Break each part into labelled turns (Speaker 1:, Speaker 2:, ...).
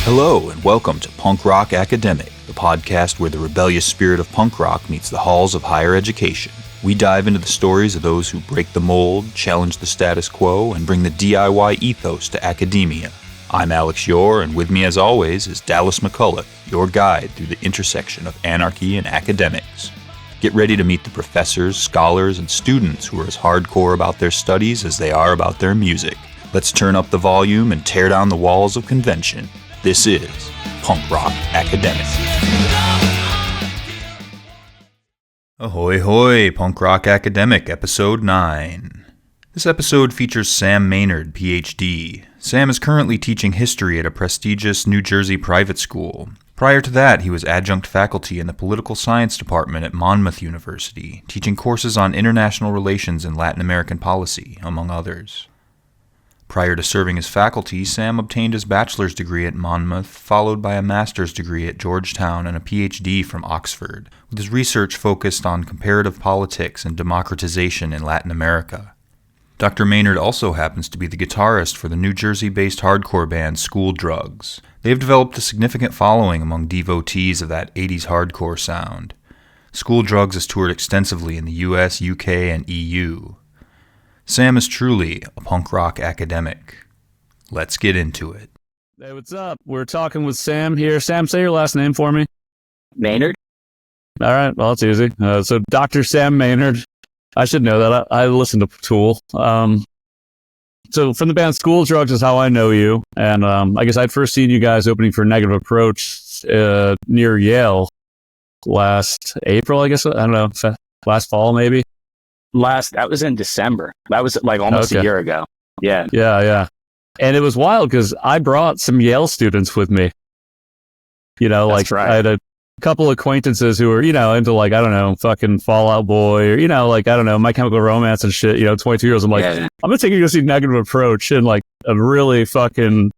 Speaker 1: Hello and welcome to Punk Rock Academic, the podcast where the rebellious spirit of punk rock meets the halls of higher education. We dive into the stories of those who break the mold, challenge the status quo, and bring the DIY ethos to academia. I'm Alex Yore, and with me as always is Dallas McCulloch, your guide through the intersection of anarchy and academics. Get ready to meet the professors, scholars, and students who are as hardcore about their studies as they are about their music. Let's turn up the volume and tear down the walls of convention. This is Punk Rock Academic. Ahoy hoy, Punk Rock Academic, Episode 9. This episode features Sam Maynard, PhD. Sam is currently teaching history at a prestigious New Jersey private school. Prior to that, he was adjunct faculty in the political science department at Monmouth University, teaching courses on international relations and Latin American policy, among others. Prior to serving as faculty, Sam obtained his bachelor's degree at Monmouth, followed by a master's degree at Georgetown and a PhD from Oxford, with his research focused on comparative politics and democratization in Latin America. Dr. Maynard also happens to be the guitarist for the New Jersey-based hardcore band School Drugs. They have developed a significant following among devotees of that 80s hardcore sound. School Drugs has toured extensively in the US, UK, and EU. Sam is truly a punk rock academic. Let's get into it.
Speaker 2: Hey, what's up? We're talking with Sam here. Sam, say your last name for me.
Speaker 3: Maynard.
Speaker 2: All right, well, it's easy. So Dr. Sam Maynard. I should know that. I listened to Tool. So from the band School Drugs is how I know you. And I guess I'd first seen you guys opening for Negative Approach near Yale last April, I guess. I don't know, last fall maybe.
Speaker 3: That was in December. That was like almost a year ago. Yeah.
Speaker 2: Yeah. And it was wild because I brought some Yale students with me.
Speaker 3: That's right.
Speaker 2: I had a couple acquaintances who were, into like, I don't know, fucking Fall Out Boy or, like, I don't know, My Chemical Romance and shit, 22-year-olds. I'm like, I'm going to take you to go see Negative Approach in like a really fucking,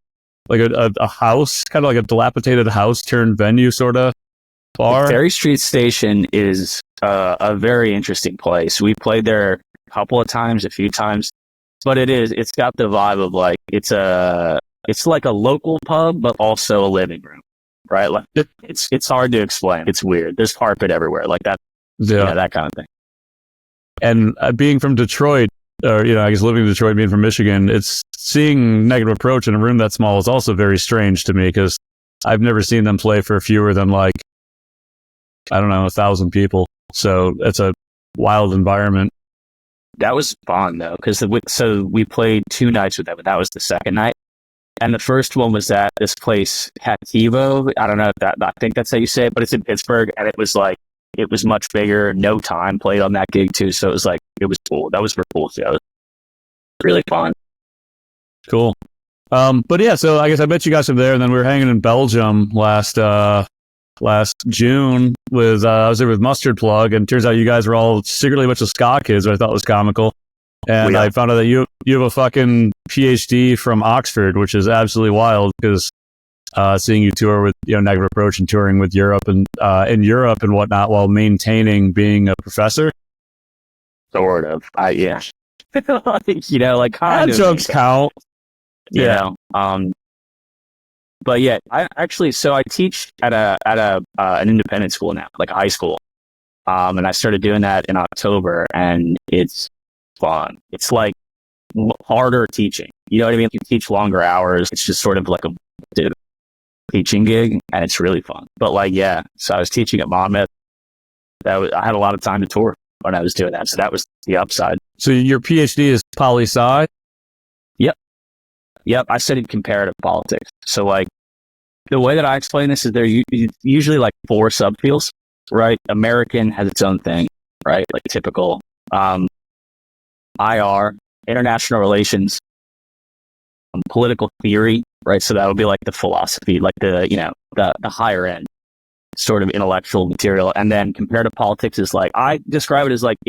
Speaker 2: like a house, kind of like a dilapidated house turned venue sort of bar.
Speaker 3: Ferry Street Station is a very interesting place. We played there a couple of times, a few times, but it's got the vibe of like, it's like a local pub, but also a living room, right? Like it's hard to explain. It's weird. There's carpet everywhere, like that. Yeah, that kind of thing.
Speaker 2: And being from Detroit, or, I guess living in Detroit, being from Michigan, it's seeing Negative Approach in a room that small is also very strange to me because I've never seen them play for fewer than like, I don't know, 1,000 people. So it's a wild environment.
Speaker 3: That was fun though, because we played 2 nights with them, but that was the second night. And the first one was at this place, Hativo. I don't know if I think that's how you say it, but it's in Pittsburgh, and it was much bigger. No Time played on that gig too, so it was cool. That was for cool shows. Really fun.
Speaker 2: Cool. But yeah, so I guess I met you guys from there, and then we were hanging in Belgium last June with I was there with Mustard Plug, and turns out you guys were all secretly a bunch of ska kids, which I thought was comical. And I found out that you have a fucking PhD from Oxford, which is absolutely wild because seeing you tour with Negative Approach and touring with Europe and in Europe and whatnot while maintaining being a professor.
Speaker 3: Sort of. Yeah. Like kind of
Speaker 2: jokes count.
Speaker 3: But yeah, I teach at an independent school now, like a high school. And I started doing that in October, and it's fun. It's like harder teaching. You know what I mean? You teach longer hours. It's just sort of like a teaching gig, and it's really fun. But like, yeah, so I was teaching at Monmouth. I had a lot of time to tour when I was doing that. So that was the upside.
Speaker 2: So your PhD is poli-sci?
Speaker 3: Yep, I studied comparative politics. So like the way that I explain this is there usually like 4 subfields, right? American has its own thing, right? Like typical IR, international relations, political theory, right? So that would be like the philosophy, like the higher end sort of intellectual material. And then comparative politics is like, I describe it as like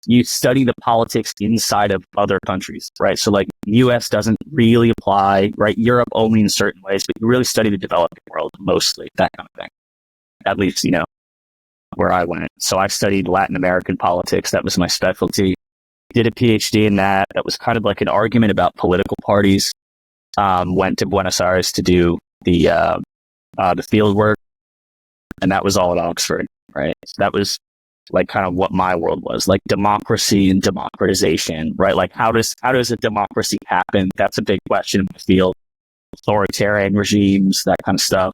Speaker 3: you study the politics inside of other countries, right? So like US doesn't really apply, right? Europe only in certain ways, but you really study the developing world mostly, that kind of thing. At least, where I went. So I studied Latin American politics. That was my specialty. Did a PhD in that. That was kind of like an argument about political parties. Went to Buenos Aires to do the field work, and that was all at Oxford, right? So that was like kind of what my world was, like democracy and democratization, right? Like how does a democracy happen? That's a big question in the field. Authoritarian regimes, that kind of stuff.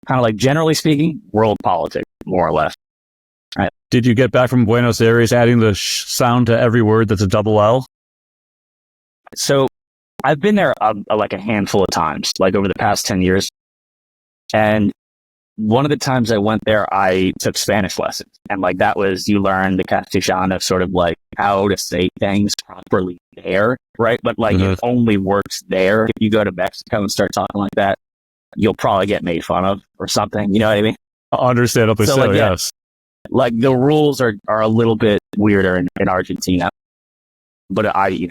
Speaker 3: Kind of like, generally speaking, world politics, more or less. Right.
Speaker 2: Did you get back from Buenos Aires adding the sound to every word that's a double L?
Speaker 3: So I've been there like a handful of times, like over the past 10 years. And one of the times I went there, I took Spanish lessons. And like that was, you learn the Castellano, sort of like how to say things properly there, right? But like it only works there. If you go to Mexico and start talking like that, you'll probably get made fun of or something. You know what I mean?
Speaker 2: Understandably so,
Speaker 3: like,
Speaker 2: yes.
Speaker 3: Like the rules are a little bit weirder in Argentina, but I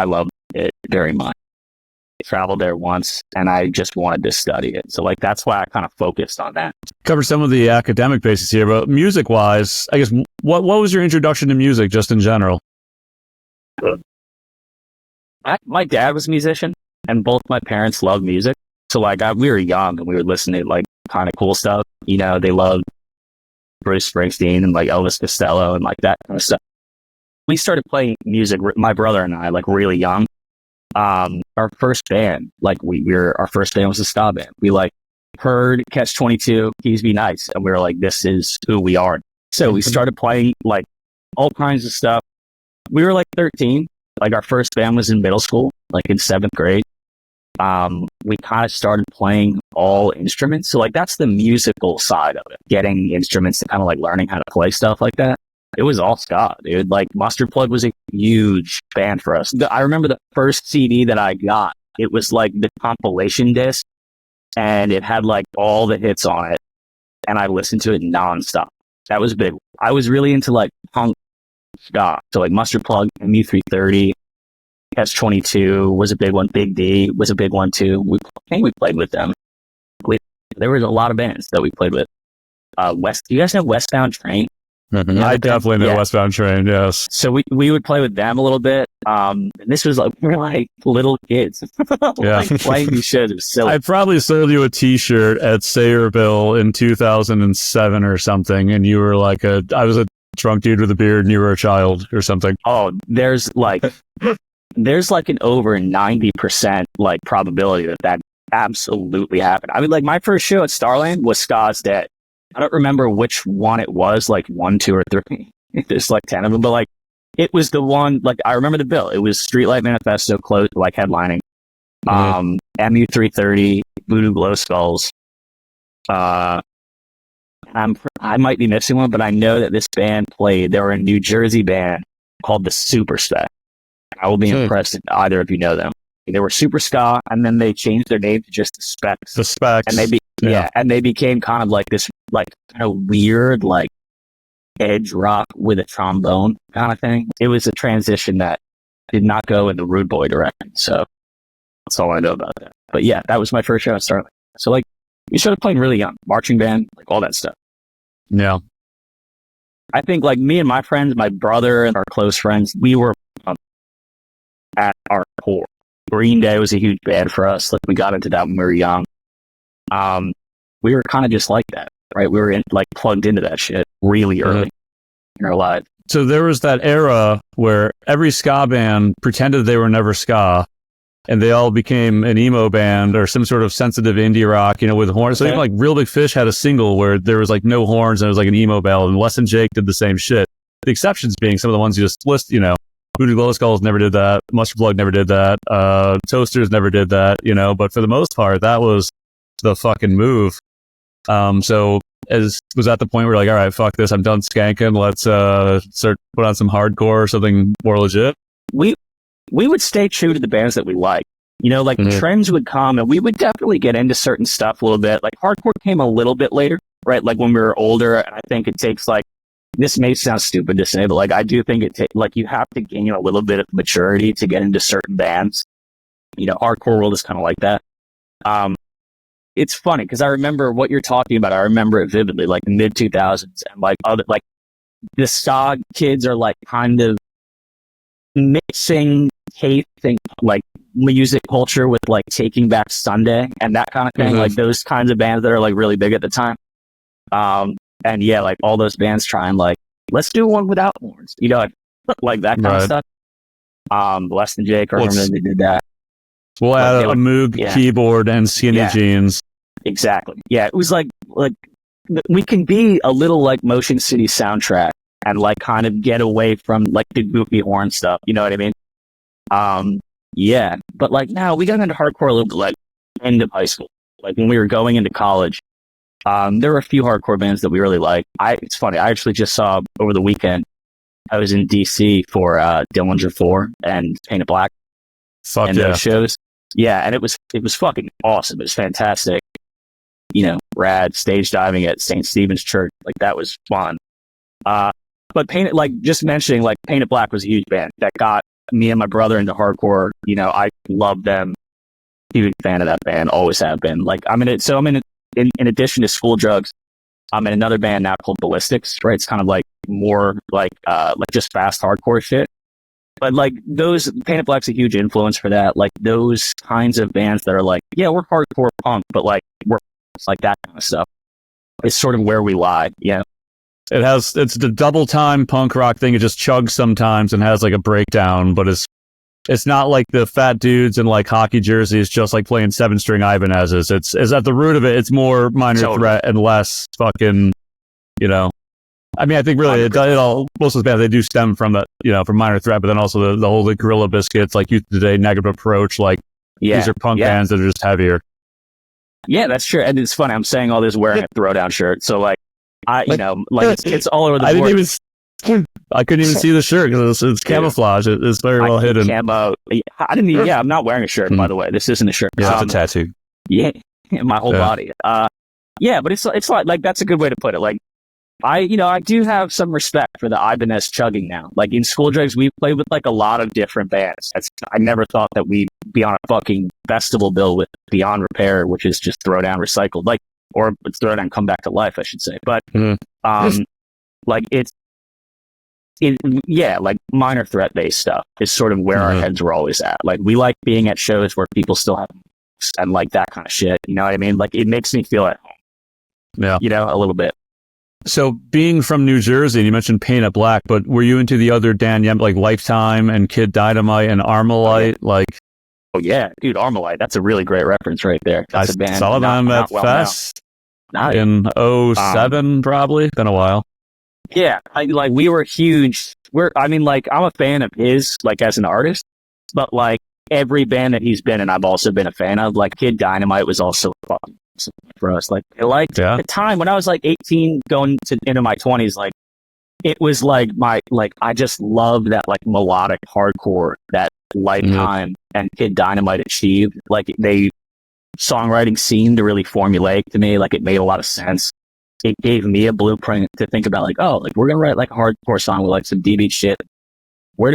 Speaker 3: love it very much. I traveled there once and I just wanted to study it. So like, that's why I kind of focused on that.
Speaker 2: Cover some of the academic basis here, but music wise, I guess, what was your introduction to music just in general?
Speaker 3: My dad was a musician and both my parents loved music. So like we were young and we were listening to like kind of cool stuff. You know, they loved Bruce Springsteen and like Elvis Costello and like that kind of stuff. We started playing music, my brother and I, like really young. Our first band, like our first band was a ska band. We like heard Catch-22, Keys Be Nice, and we were like, this is who we are. So we started playing like all kinds of stuff. We were like 13. Like our first band was in middle school, like in 7th grade. We kind of started playing all instruments. So like that's the musical side of it, getting instruments and kind of like learning how to play stuff like that. It was all ska, dude. Like Mustard Plug was a huge band for us. I remember the first CD that I got, it was like the compilation disc and it had like all the hits on it. And I listened to it nonstop. That was big. I was really into like punk ska. So like Mustard Plug, MU330, Catch-22 was a big one. Big D was a big one too. I think we played with them. There was a lot of bands that we played with. Do you guys know Westbound Train?
Speaker 2: Mm-hmm. I definitely know Westbound Train, yes.
Speaker 3: So we would play with them a little bit. And this was like, we were like little kids. Like playing these shows. It was silly.
Speaker 2: I probably sold you a t-shirt at Sayreville in 2007 or something. And you were like I was a drunk dude with a beard and you were a child or something.
Speaker 3: Oh, there's like an over 90% like probability that absolutely happened. I mean, like my first show at Starland was Ska's Dead. I don't remember which one it was, like 1, 2, or 3. There's like 10 of them, but like it was the one, like I remember the bill. It was Streetlight Manifesto closed, like headlining. MU330, Voodoo Glow Skulls. I might be missing one, but I know that this band played. They were a New Jersey band called the Super Spec. I will be impressed if either of you know them. They were Super Ska, and then they changed their name to just the Specs.
Speaker 2: The Specs.
Speaker 3: And and they became kind of like this, like kind of weird, like edge rock with a trombone kind of thing. It was a transition that did not go in the Rude Boy direction. So that's all I know about that. But yeah, that was my first show at Starling. So like, we started playing really young, marching band, like all that stuff.
Speaker 2: Yeah.
Speaker 3: I think like me and my friends, my brother and our close friends, we were at our core. Green Day was a huge band for us. Like we got into that when we were young. We were kind of just like that, right? We were plugged into that shit really early in our lives.
Speaker 2: So there was that era where every ska band pretended they were never ska, and they all became an emo band or some sort of sensitive indie rock, with horns. So even like Real Big Fish had a single where there was like no horns and it was like an emo ballad, and Less Than Jake did the same shit. The exceptions being some of the ones you just list, Voodoo Glow Skulls never did that. Mustard Plug never did that. Toasters never did that, but for the most part, that was the fucking move. So was that the point where you're like, all right, fuck this, I'm done skanking. Let's start put on some hardcore or something more legit?
Speaker 3: We would stay true to the bands that we like. Trends would come and we would definitely get into certain stuff a little bit. Like hardcore came a little bit later, right? Like when we were older, and I think it takes this may sound stupid to say, but I do think you have to gain a little bit of maturity to get into certain bands. Hardcore world is kind of like that. It's funny because I remember what you're talking about. I remember it vividly, like the mid 2000s, and the ska kids are kind of mixing taste and music culture with like Taking Back Sunday and that kind of thing, like those kinds of bands that are like really big at the time. And yeah, like all those bands try and like, let's do one without horns, you know, like that kind of stuff. Less Than Jake, I remember they did that.
Speaker 2: We'll add a Moog keyboard and skinny jeans.
Speaker 3: Exactly. Yeah, it was like we can be a little like Motion City Soundtrack and like kind of get away from like the goofy horn stuff. You know what I mean? Yeah, but like now we got into hardcore a little bit like end of high school. Like when we were going into college, there were a few hardcore bands that we really liked. It's funny. I actually just saw over the weekend. I was in DC for Dillinger 4 and Painted Black.
Speaker 2: And
Speaker 3: those shows. Yeah, and it was fucking awesome. It was fantastic. You know, rad stage diving at St. Stephen's Church. Like that was fun. But Painted, like just mentioning, like Painted Black was a huge band that got me and my brother into hardcore. You know, I love them. Huge fan of that band. Always have been. Like I'm in addition to School Drugs, I'm in another band now called Ballistics. Right, it's kind of like more like just fast hardcore shit. But like those, Painted Black's a huge influence for that. Like those kinds of bands that are like, yeah, we're hardcore punk, but like we're like that kind of stuff. It's sort of where we lie. Yeah.
Speaker 2: It's the double time punk rock thing. It just chugs sometimes and has like a breakdown, but it's not like the fat dudes in like hockey jerseys just like playing 7-string Ibanez's. It's at the root of it. It's more Minor Threat and less fucking, you know. I mean, I think really it all, most of the bands, they do stem from that, you know, from Minor Threat, but then also the whole Gorilla Biscuits, like Youth Today, Negative Approach, like these are punk bands that are just heavier. Yeah,
Speaker 3: that's true. And it's funny, I'm saying all this wearing a Throwdown shirt. So like, it's all over the board.
Speaker 2: I couldn't even see the shirt because it's camouflage. It's very well hidden.
Speaker 3: I'm not wearing a shirt, by the way. This isn't a shirt.
Speaker 1: Yeah, it's a tattoo.
Speaker 3: Yeah, my whole body. But it's like that's a good way to put it. Like, I do have some respect for the Ibanez chugging now. Like in School Drugs, we played with like a lot of different bands. I never thought that we'd be on a fucking festival bill with Beyond Repair, which is just Throwdown recycled, like, or it's Throwdown come back to life, I should say. But like like Minor Threat based stuff is sort of where our heads were always at. Like we like being at shows where people still have and like that kind of shit. You know what I mean? Like it makes me feel at home.
Speaker 2: Yeah,
Speaker 3: you know, a little bit.
Speaker 2: So being from New Jersey, and you mentioned Painted Black, but were you into the other Dan Yem, like Lifetime and Kid Dynamite and Armalite?
Speaker 3: Oh yeah, dude, Armalite. That's a really great reference right there. That's a band.
Speaker 2: Saw them at Fest in 07, probably. Been a while.
Speaker 3: Yeah, we were huge. I'm a fan of his, like as an artist, but like every band that he's been in, I've also been a fan of. Like Kid Dynamite was also fucking for us. Like at the time when I was like 18 going into my 20s, like it was like I just loved that like melodic hardcore that Lifetime and Kid Dynamite achieved. Like they songwriting seemed to really formulaic to me. Like it made a lot of sense. It gave me a blueprint to think about like, oh, like we're gonna write like a hardcore song with like some D-beat shit.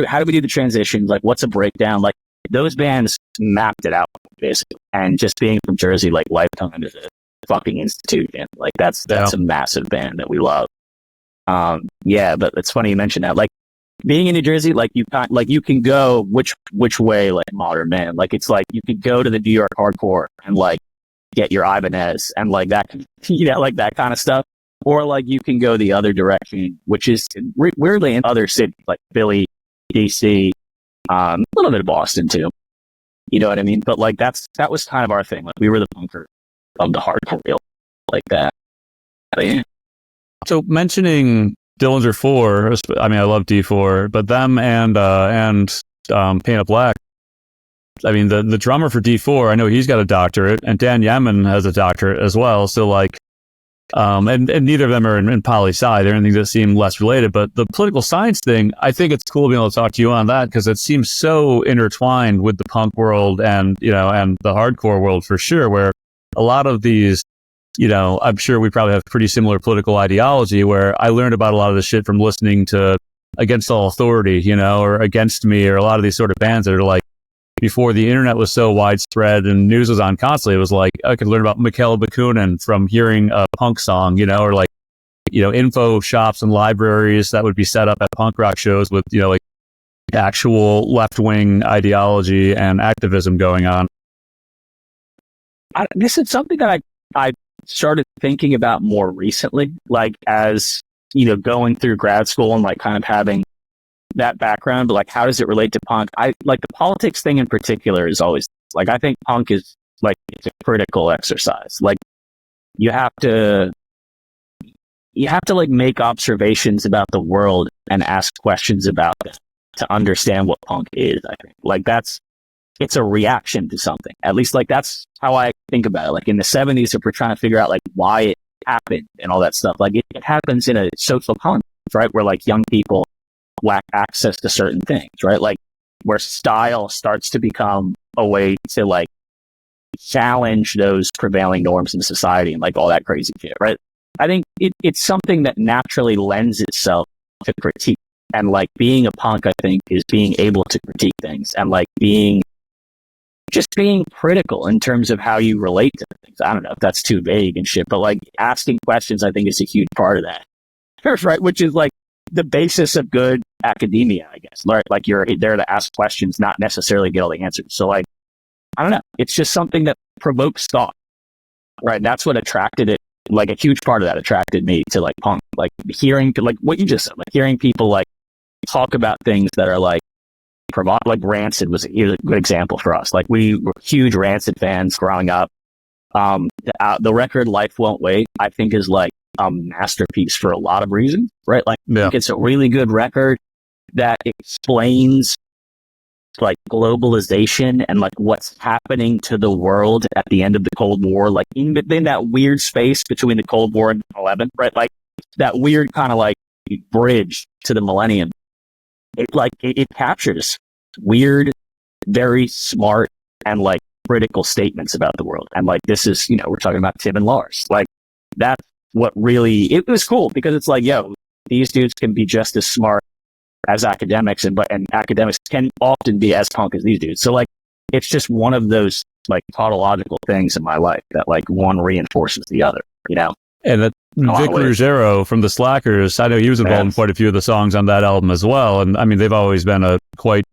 Speaker 3: How do we do the transitions? Like what's a breakdown? Like those bands mapped it out basically. And just being from Jersey, like Lifetime is a fucking institution. Like that's a massive band that we love. But it's funny you mentioned that. Like being in New Jersey, like you can go which way, like Modern Man. Like it's like you could go to the New York hardcore and like get your Ibanez and like that, like that kind of stuff. Or like you can go the other direction, which is weirdly in other cities like Philly, DC, a little bit of Boston too. You know what I mean? But like that was kind of our thing. Like we were the punker of the hardcore real like that. But, yeah.
Speaker 2: So mentioning Dillinger 4, I mean I love D4, but them and Painted Black. I mean the drummer for D4, I know he's got a doctorate, and Dan Yemin has a doctorate as well. So like and neither of them are in poli-sci. They're anything that seem less related. But the political science thing, I think it's cool being able to talk to you on that because it seems so intertwined with the punk world and and the hardcore world for sure. Where a lot of these, I'm sure we probably have pretty similar political ideology. Where I learned about a lot of this shit from listening to Against All Authority, or Against Me, or a lot of these sort of bands that are like, before the internet was so widespread and news was on constantly, it was like I could learn about Mikhail Bakunin from hearing a punk song, or like, info shops and libraries that would be set up at punk rock shows with, like actual left-wing ideology and activism going on?
Speaker 3: This is something that I started thinking about more recently, like as, going through grad school and like kind of having that background, but like, how does it relate to punk? I like the politics thing in particular is always like, I think punk is like, it's a critical exercise. Like you have to like make observations about the world and ask questions about it to understand what punk is. I think like it's a reaction to something. At least like that's how I think about it. Like in the 70s, if we're trying to figure out like why it happened and all that stuff, like it happens in a social context, right? Where like young people lack access to certain things, right? Like where style starts to become a way to like challenge those prevailing norms in society and like all that crazy shit, right? I think it's something that naturally lends itself to critique. And like being a punk, I think, is being able to critique things and like being critical in terms of how you relate to things. I don't know if that's too vague and shit, but like asking questions, I think, is a huge part of that. Right? Which is like the basis of good academia, I guess. Like you're there to ask questions, not necessarily get all the answers. So like, I don't know. It's just something that provokes thought, right? That's what attracted it. Like a huge part of that attracted me to like punk, like hearing, like what you just said, like hearing people like talk about things that are like like Rancid was a good example for us. Like we were huge Rancid fans growing up. The record Life Won't Wait, I think, is like a masterpiece for a lot of reasons, right? Like I think it's a really good record that explains like globalization and like what's happening to the world at the end of the Cold War, like in that weird space between the Cold War and 9/11, right? Like that weird kind of like bridge to the millennium. It captures weird, very smart and like critical statements about the world. And like, this is, we're talking about Tim and Lars. Like that's what really, it was cool because it's like, yo, these dudes can be just as smart as academics and academics can often be as punk as these dudes. So like, it's just one of those like tautological things in my life that like one reinforces the other,
Speaker 2: And that Vic Ruggiero from the Slackers, I know he was involved in quite a few of the songs on that album as well. And I mean, they've always been a quite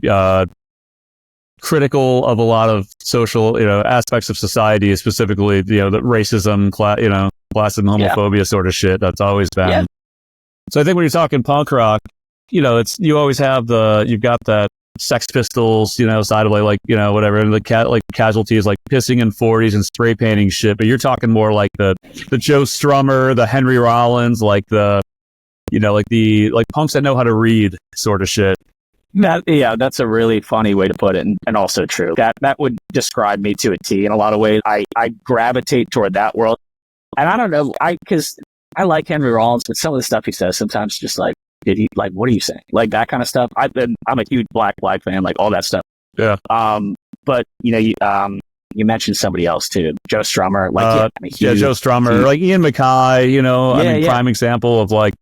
Speaker 2: critical of a lot of social, aspects of society, specifically, the racism, classism, homophobia sort of shit. That's always been. Yeah. So I think when you're talking punk rock, you always have you've got that Sex Pistols, side of like, whatever, and the casualties like pissing in 40s and spray painting shit. But you're talking more like the Joe Strummer, the Henry Rollins, like the punks that know how to read sort of shit.
Speaker 3: That's a really funny way to put it, and also true. That would describe me to a T in a lot of ways. I gravitate toward that world, and I don't know, because I like Henry Rollins, but some of the stuff he says sometimes just like, did he like, what are you saying? Like that kind of stuff. I'm a huge Black Flag fan, like all that stuff.
Speaker 2: Yeah.
Speaker 3: But you mentioned somebody else too, Joe Strummer. Like
Speaker 2: Joe Strummer, like Ian MacKaye. Prime example of like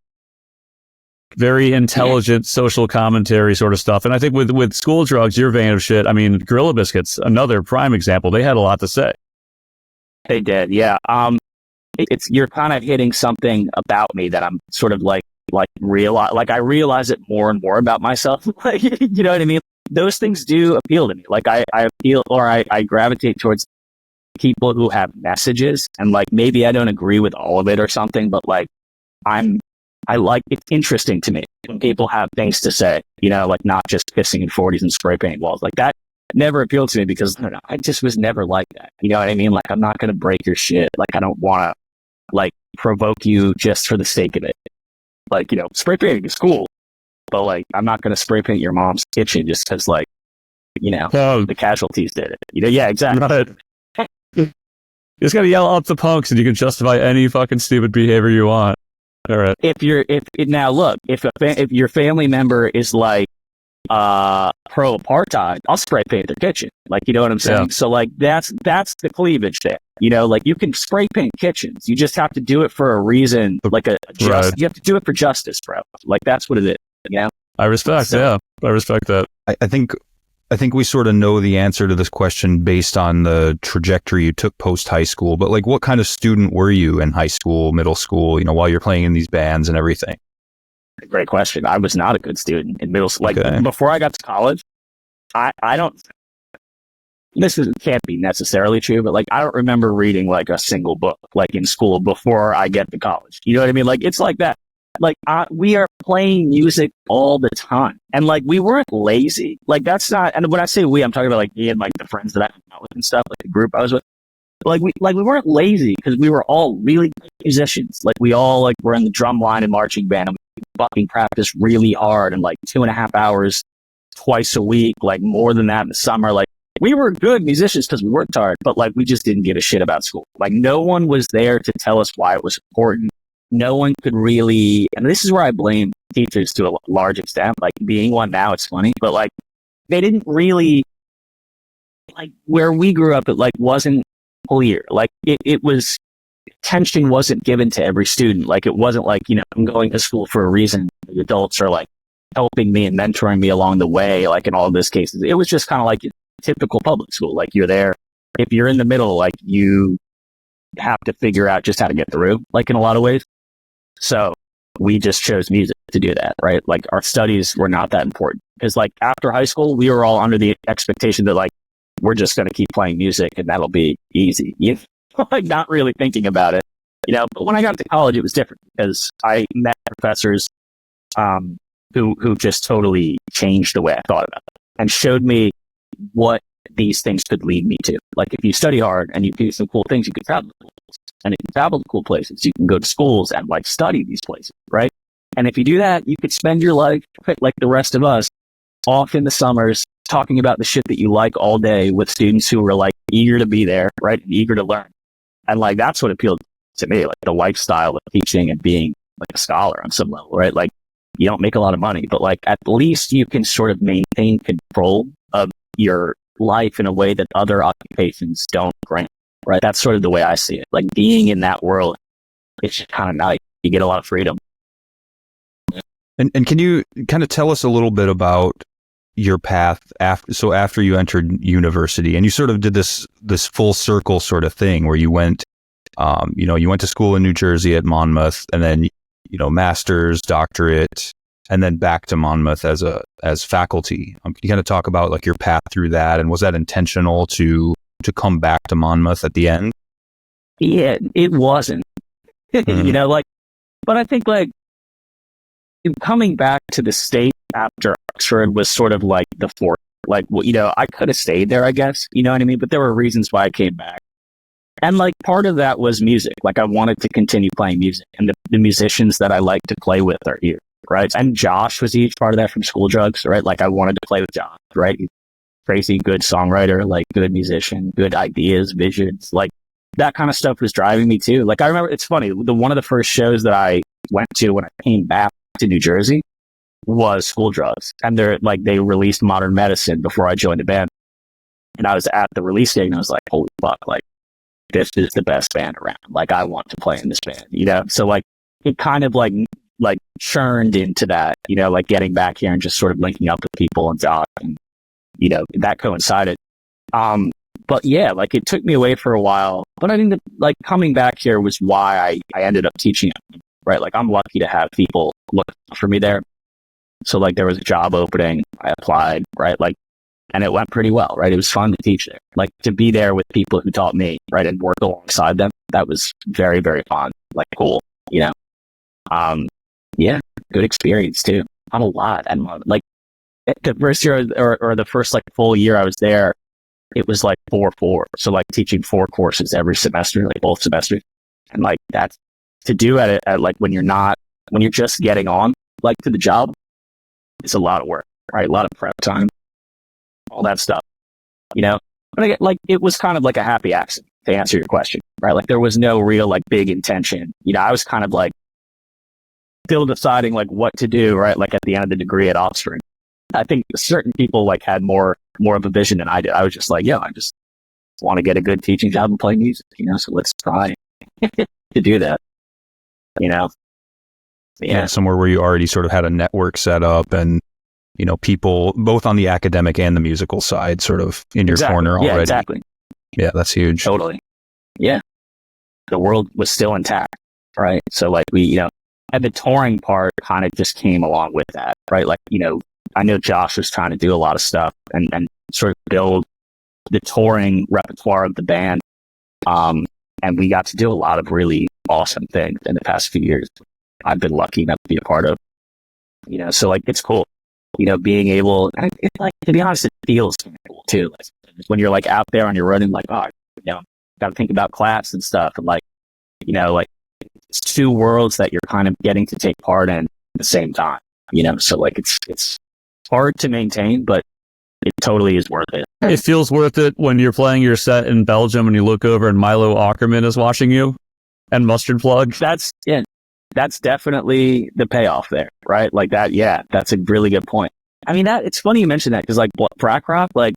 Speaker 2: very intelligent social commentary sort of stuff. And I think with School Drugs, your vein of shit. I mean, Gorilla Biscuits, another prime example. They had a lot to say.
Speaker 3: They did, yeah. You're kind of hitting something about me that I'm sort of like I realize it more and more about myself. Like, you know what I mean? Those things do appeal to me. Like I appeal, or I gravitate towards people who have messages, and like maybe I don't agree with all of it or something, but like I like, it's interesting to me when people have things to say, like not just pissing in 40s and spray paint walls. Like that never appealed to me because I don't know, I just was never like that. You know what I mean? Like I'm not going to break your shit. Like I don't want to like provoke you just for the sake of it. Like, spray painting is cool, but like, I'm not going to spray paint your mom's kitchen just because like, the casualties did it. Yeah, exactly.
Speaker 2: Right. You just got to yell out the punks and you can justify any fucking stupid behavior you want. All right.
Speaker 3: If your family member is like, pro-apartheid, I'll spray paint their kitchen. Like, you know what I'm saying? Yeah. So like, that's the cleavage there. Like you can spray paint kitchens. You just have to do it for a reason, like you have to do it for justice, bro. Like that's what it is,
Speaker 2: I respect, I respect that.
Speaker 1: I think we sort of know the answer to this question based on the trajectory you took post high school, but like what kind of student were you in high school, middle school, while you're playing in these bands and everything?
Speaker 3: Great question. I was not a good student in middle school. Like
Speaker 2: Okay.
Speaker 3: before I got to college, I don't, can't be necessarily true, but like, I don't remember reading like a single book, like in school before I get to college. You know what I mean? Like, it's like that. Like, we are playing music all the time. And like, we weren't lazy. Like, that's not, and when I say we, I'm talking about like me and like the friends that I hung out with and stuff, like the group I was with. Like, we weren't lazy because we were all really good musicians. Like, we all like were in the drum line and marching band, and we fucking practiced really hard and like 2.5 hours twice a week, like more than that in the summer. Like, we were good musicians because we worked hard, but like, we just didn't give a shit about school. Like, no one was there to tell us why it was important. No one could really, and this is where I blame teachers to a large extent. Like, being one now, it's funny, but like, they didn't really, like, where we grew up, it like wasn't clear. Like, it was, attention wasn't given to every student. Like, it wasn't like, you know, I'm going to school for a reason. The adults are like helping me and mentoring me along the way. Like, in all of these cases, it was just kind of like typical public school. Like, you're there. If you're in the middle, like, you have to figure out just how to get through, like, in a lot of ways. So we just chose music to do that, right? Like, our studies were not that important because like after high school, we were all under the expectation that like, we're just going to keep playing music and that'll be easy. You know? Like, not really thinking about it, you know. But when I got to college, it was different because I met professors who just totally changed the way I thought about it and showed me what these things could lead me to. Like, if you study hard and you do some cool things, you can travel. And if you travel to cool places, you can go to schools and like study these places, right? And if you do that, you could spend your life like the rest of us off in the summers talking about the shit that you like all day with students who were like eager to be there, right? And eager to learn. And like, that's what appealed to me, like the lifestyle of teaching and being like a scholar on some level, right? Like, you don't make a lot of money, but like, at least you can sort of maintain control of your life in a way that other occupations don't grant. Right. That's sort of the way I see it. Like, being in that world, it's just kind of nice. You get a lot of freedom.
Speaker 2: And can you kind of tell us a little bit about your path after you entered university and you sort of did this full circle sort of thing where you went, you went to school in New Jersey at Monmouth and then, master's, doctorate, and then back to Monmouth as faculty. Can you kind of talk about like your path through that? And was that intentional to come back to Monmouth at the end?
Speaker 3: Yeah, it wasn't,
Speaker 2: Mm-hmm.
Speaker 3: But I think like coming back to the state after Oxford was sort of like the fourth, like, well, I could have stayed there, I guess, you know what I mean? But there were reasons why I came back. And like, part of that was music. Like, I wanted to continue playing music, and the musicians that I like to play with are here, right? And Josh was a huge part of that from School Drugs, right? Like, I wanted to play with Josh, right? Crazy good songwriter, like good musician, good ideas, visions, like that kind of stuff was driving me too. Like, I remember, it's funny, one of the first shows that I went to when I came back to New Jersey was School Drugs. And they released Modern Medicine before I joined the band. And I was at the release date and I was like, holy fuck, like, this is the best band around. Like, I want to play in this band, So like, it kind of like churned into that, like getting back here and just sort of linking up with people and Josh and, that coincided. But yeah, like, it took me away for a while, but I think that like coming back here was why I ended up teaching it, right? Like, I'm lucky to have people look for me there. So like, there was a job opening, I applied, right? Like, and it went pretty well, right? It was fun to teach there, like to be there with people who taught me, right? And work alongside them. That was very, very fun, like cool, yeah, good experience too. Not a lot. And like, the first year or the first like full year I was there, it was like 4-4. So like teaching 4 courses every semester, like both semesters. And like, that's to do at like when you're just getting on like to the job, it's a lot of work, right? A lot of prep time, all that stuff, But like, it was kind of like a happy accident to answer your question, right? Like, there was no real like big intention. I was kind of like still deciding like what to do, right? Like, at the end of the degree at Oxford. I think certain people like had more of a vision than I did. I was just like, I just want to get a good teaching job and play music, so let's try to do that,
Speaker 2: Yeah, somewhere where you already sort of had a network set up and, people both on the academic and the musical side sort of in your corner already.
Speaker 3: Yeah, exactly.
Speaker 2: Yeah, that's huge.
Speaker 3: Totally. Yeah. The world was still intact, right? So like, And the touring part kind of just came along with that, right? Like, I know Josh was trying to do a lot of stuff and sort of build the touring repertoire of the band. And we got to do a lot of really awesome things in the past few years. I've been lucky enough to be a part of, so like, it's cool, being able, it's like, to be honest, it feels kind of cool too. Like, when you're like out there on your road and like, got to think about class and stuff. And like, like it's two worlds that you're kind of getting to take part in at the same time, so like, it's hard to maintain, but it totally is worth it.
Speaker 2: It feels worth it when you're playing your set in Belgium and you look over and Milo Ackerman is watching you and Mustard Plug.
Speaker 3: That's definitely the payoff there, right? Like that. Yeah, that's a really good point. I mean, it's funny you mentioned that because like Prac Rock, like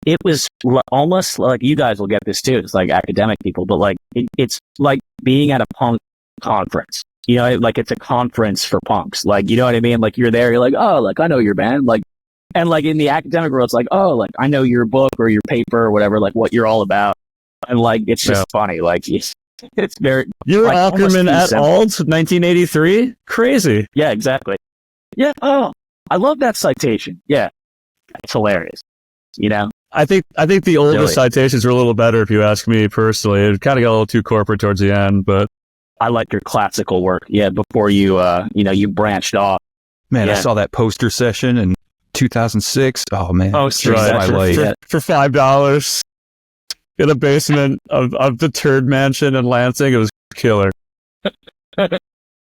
Speaker 3: it was almost like, you guys will get this too. It's like academic people, but like it's like being at a punk conference, like it's a conference for punks. Like, you know what I mean? Like you're there, you're like, oh, like I know your band. Like, and like in the academic world, it's like, oh, like I know your book or your paper or whatever, like what you're all about. And like, it's just funny. Like it's very,
Speaker 2: you're
Speaker 3: like,
Speaker 2: Ackerman at Alt 1983. Crazy.
Speaker 3: Yeah, exactly. Yeah. Oh, I love that citation. Yeah. It's hilarious.
Speaker 2: I think the oldest citations were a little better, if you ask me personally. It kind of got a little too corporate towards the end, but
Speaker 3: I like your classical work. Yeah. Before you, you branched off.
Speaker 1: Man, I saw that poster session in 2006. Oh man.
Speaker 3: Oh, right.
Speaker 2: For $5 in a basement of the Turd Mansion in Lansing. It was killer.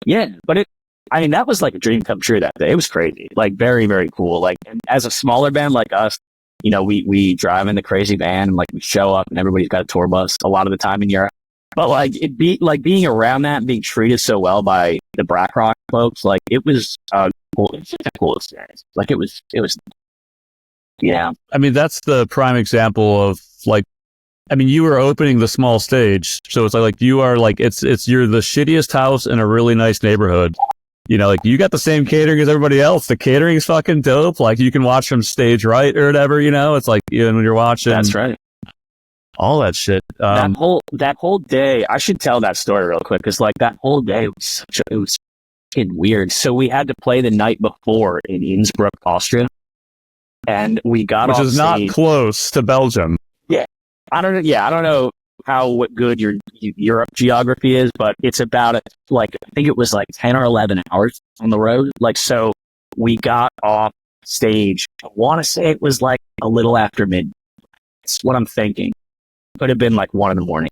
Speaker 3: Yeah. But that was like a dream come true that day. It was crazy. Like very, very cool. Like, and as a smaller band like us, we drive in the crazy van and like we show up and everybody's got a tour bus a lot of the time in Europe. But like being around that and being treated so well by the Prac Rock folks, like it was cool. It's just a cool experience. Like it was. Yeah.
Speaker 2: I mean, that's the prime example of like, you were opening the small stage, so it's like you are like you're the shittiest house in a really nice neighborhood. Like you got the same catering as everybody else. The catering's fucking dope. Like you can watch from stage right or whatever. It's like when you're watching.
Speaker 3: That's right.
Speaker 2: All that shit.
Speaker 3: That whole day, I should tell that story real quick because like that whole day was it was fucking weird. So we had to play the night before in Innsbruck, Austria, and we got
Speaker 2: which
Speaker 3: off
Speaker 2: is
Speaker 3: stage.
Speaker 2: Not close to Belgium.
Speaker 3: Yeah, I don't know how good your Europe geography is, but it's about I think it was like 10 or 11 hours on the road. Like, so we got off stage. I want to say it was like a little after midnight. That's what I'm thinking. Could have been like 1 a.m.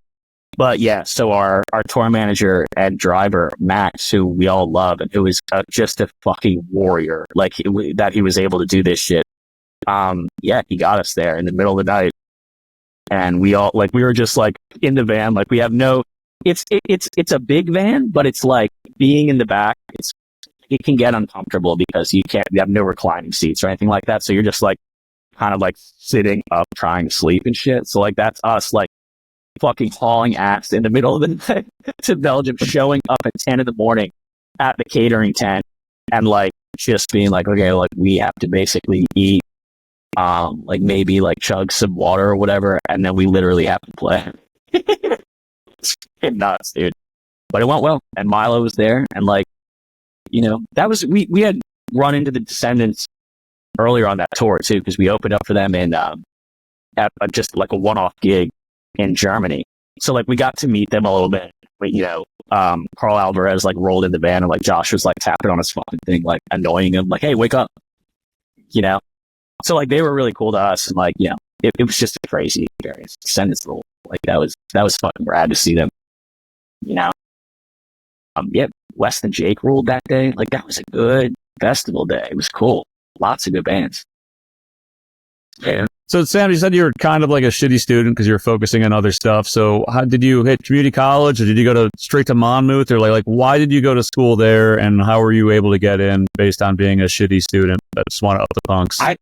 Speaker 3: But yeah, so our tour manager and driver, Max, who we all love, and who was just a fucking warrior, like that he was able to do this shit. He got us there in the middle of the night. And we all, like, we were just like in the van, like we have it's a big van, but it's like being in the back, it can get uncomfortable because you have no reclining seats or anything like that. So you're just like, kind of like sitting up trying to sleep and shit. So like that's us like fucking hauling ass in the middle of the night to Belgium, showing up at 10 in the morning at the catering tent and like just being like, okay, like we have to basically eat, like maybe like chug some water or whatever, and then we literally have to play. It's nuts, dude. But it went well, and Milo was there, and like, that was we had run into the Descendants earlier on that tour too, because we opened up for them in at just like a one-off gig in Germany. So like we got to meet them a little bit. But Carl Alvarez like rolled in the van and like Josh was like tapping on his fucking thing, like annoying him, like, hey, wake up. So like they were really cool to us, and like, it was just a crazy experience. Descendants, like that was fucking rad to see them. Wes and Jake ruled that day. Like that was a good festival day. It was cool. Lots of good bands. Yeah.
Speaker 2: So Sam, you said you were kind of like a shitty student because you were focusing on other stuff. So how did you hit community college, or did you go straight to Monmouth, or like why did you go to school there, and how were you able to get in based on being a shitty student that just wanted up the punks?
Speaker 3: I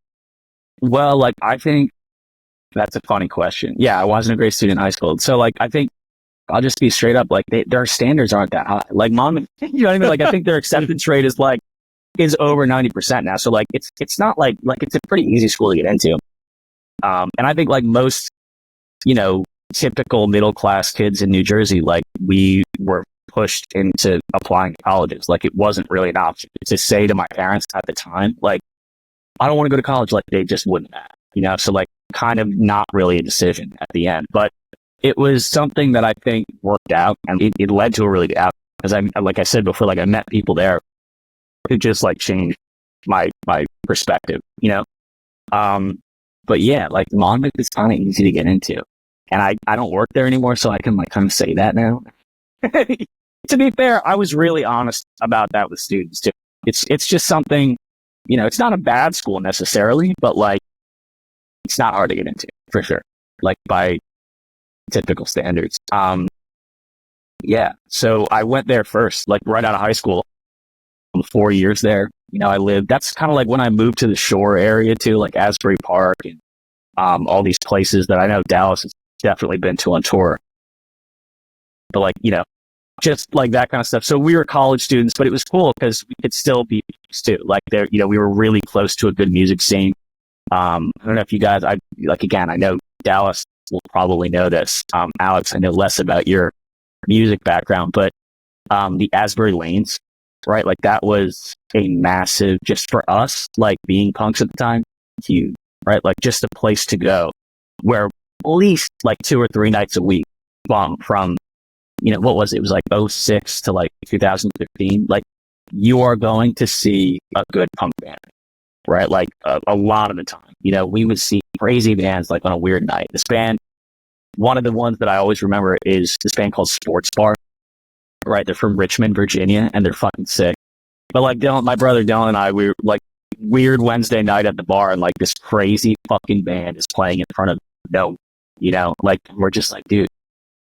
Speaker 3: think that's a funny question. Yeah, I wasn't a great student in high school. So like I think I'll just be straight up, like their standards aren't that high. Like Monmouth, you know what I mean? Like I think their acceptance rate is over 90% now. So like it's not like it's a pretty easy school to get into. And I think like most, typical middle class kids in New Jersey, like we were pushed into applying to colleges. Like, it wasn't really an option to say to my parents at the time, like, I don't want to go to college. Like, they just wouldn't have, so like kind of not really a decision at the end, but it was something that I think worked out, and it led to a really good outcome. Because like I said before, like I met people there who just like changed my perspective, but yeah, like Monmouth is kind of easy to get into, and I don't work there anymore, so I can like kind of say that now. To be fair, I was really honest about that with students too. It's just something, it's not a bad school necessarily, but like it's not hard to get into for sure, like by typical standards. Yeah, so I went there first, like right out of high school. 4 years there. I lived, that's kind of like when I moved to the shore area too, like Asbury Park and all these places that I know Dallas has definitely been to on tour. But like, just like that kind of stuff. So we were college students, but it was cool because we could still be too. Like there, we were really close to a good music scene. I don't know if you guys, I know Dallas will probably know this. Alex, I know less about your music background, but the Asbury Lanes, right? Like that was a massive, just for us, like being punks at the time, huge, right? Like just a place to go where at least like 2 or 3 nights a week from what was it? It was like 06 to like 2015. Like you are going to see a good punk band, right? Like a lot of the time, we would see crazy bands like on a weird night. This band, one of the ones that I always remember is this band called Sports Bar. Right, they're from Richmond, Virginia, and they're fucking sick. But like Dylan, my brother Dylan and I, we were like weird Wednesday night at the bar, and like this crazy fucking band is playing in front of like we're just like, dude,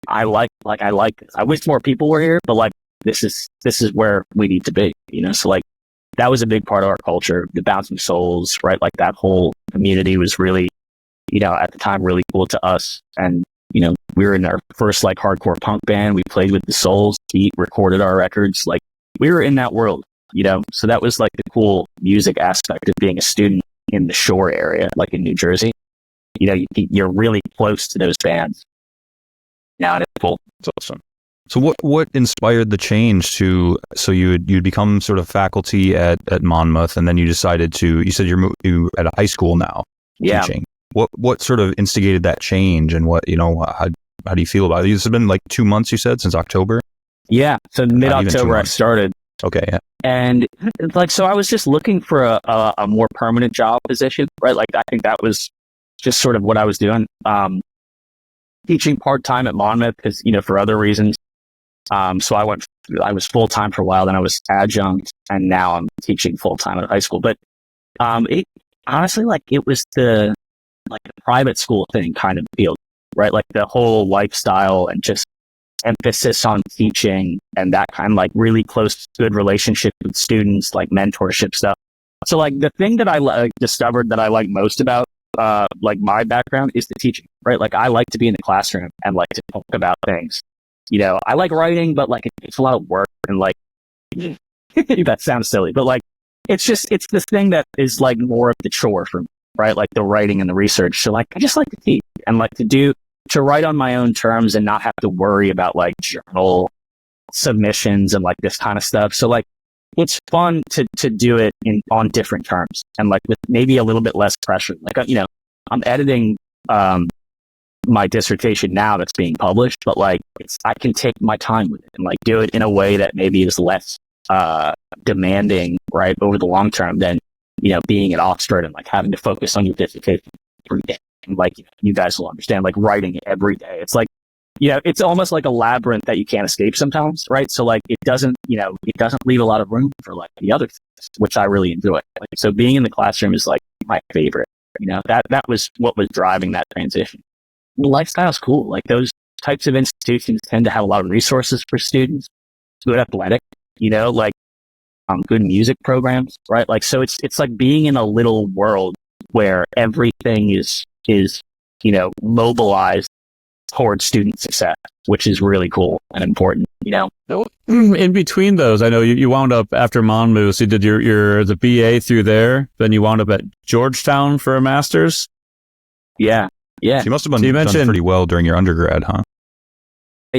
Speaker 3: I like this. I wish more people were here, but like this is where we need to be, So like that was a big part of our culture, the Bouncing Souls, right? Like that whole community was really, at the time, really cool to us, and we were in our first like hardcore punk band. We played with the Souls, Pete recorded our records. Like we were in that world, so that was like the cool music aspect of being a student in the shore area, like in New Jersey. You're really close to those bands. Now it's cool.
Speaker 1: That's awesome. So what inspired the change so you'd become sort of faculty at Monmouth, and then you decided you said you at a high school now teaching. What sort of instigated that change, and what, how do you feel about it? It's been like 2 months, you said, since October?
Speaker 3: Yeah. So mid-October I started.
Speaker 1: Okay. Yeah.
Speaker 3: And like, so I was just looking for a more permanent job position, right? Like I think that was just sort of what I was doing. Teaching part-time at Monmouth because, for other reasons. So I was full-time for a while, then I was adjunct, and now I'm teaching full-time at high school. But it honestly, like it was the private school thing kind of appealed, right? Like the whole lifestyle and just emphasis on teaching and that kind of like really close, good relationship with students, like mentorship stuff. So like the thing that I discovered that I like most about like my background is the teaching, right? Like I like to be in the classroom and like to talk about things. I like writing, but like it takes a lot of work and like that sounds silly, but like it's this thing that is like more of the chore for me. Right? Like the writing and the research. So like, I just like to teach and like to write on my own terms and not have to worry about like journal submissions and like this kind of stuff. So like, it's fun to do it on different terms and like with maybe a little bit less pressure. Like, I'm editing, my dissertation now that's being published, but like I can take my time with it and like do it in a way that maybe is less, demanding, right? Over the long term than, being at Oxford and like having to focus on your dissertation every day. And like, you guys will understand, like writing it every day. It's like, it's almost like a labyrinth that you can't escape sometimes, right? So like, it doesn't leave a lot of room for like the other things, which I really enjoy. Like, so being in the classroom is like my favorite, that was what was driving that transition. The lifestyle's cool. Like those types of institutions tend to have a lot of resources for students, good athletic, like, good music programs, right? Like, so it's like being in a little world where everything is, mobilized towards student success, which is really cool and important,
Speaker 2: In between those, I know you wound up after Monmouth, you did the BA through there, then you wound up at Georgetown for a master's.
Speaker 3: Yeah.
Speaker 1: So you must have done pretty well during your undergrad, huh?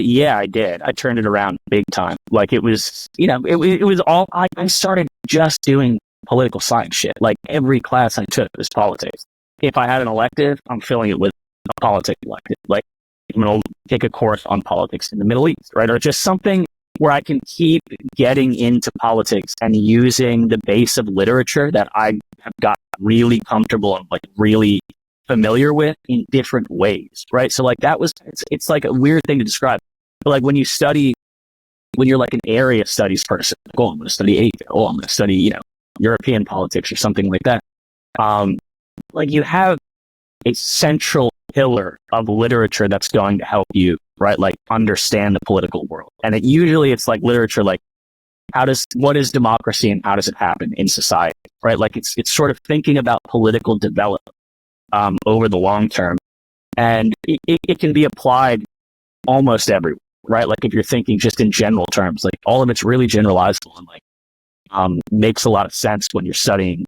Speaker 3: Yeah, I did. I turned it around big time. Like it was, it was all, I started just doing political science shit. Like every class I took was politics. If I had an elective, I'm filling it with a politics elective. Like I'm going to take a course on politics in the Middle East, right? Or just something where I can keep getting into politics and using the base of literature that I have got really comfortable and like really familiar with in different ways, right? So like that was, it's like a weird thing to describe. But like when you're like an area studies person, like, oh, I'm going to study Asia. Oh, I'm going to study, European politics or something like that. Like you have a central pillar of literature that's going to help you, right? Like understand the political world. And it's like literature, like what is democracy and how does it happen in society, right? Like it's sort of thinking about political development over the long term. And it can be applied almost everywhere, right? Like if you're thinking just in general terms, like all of it's really generalizable and like makes a lot of sense when you're studying,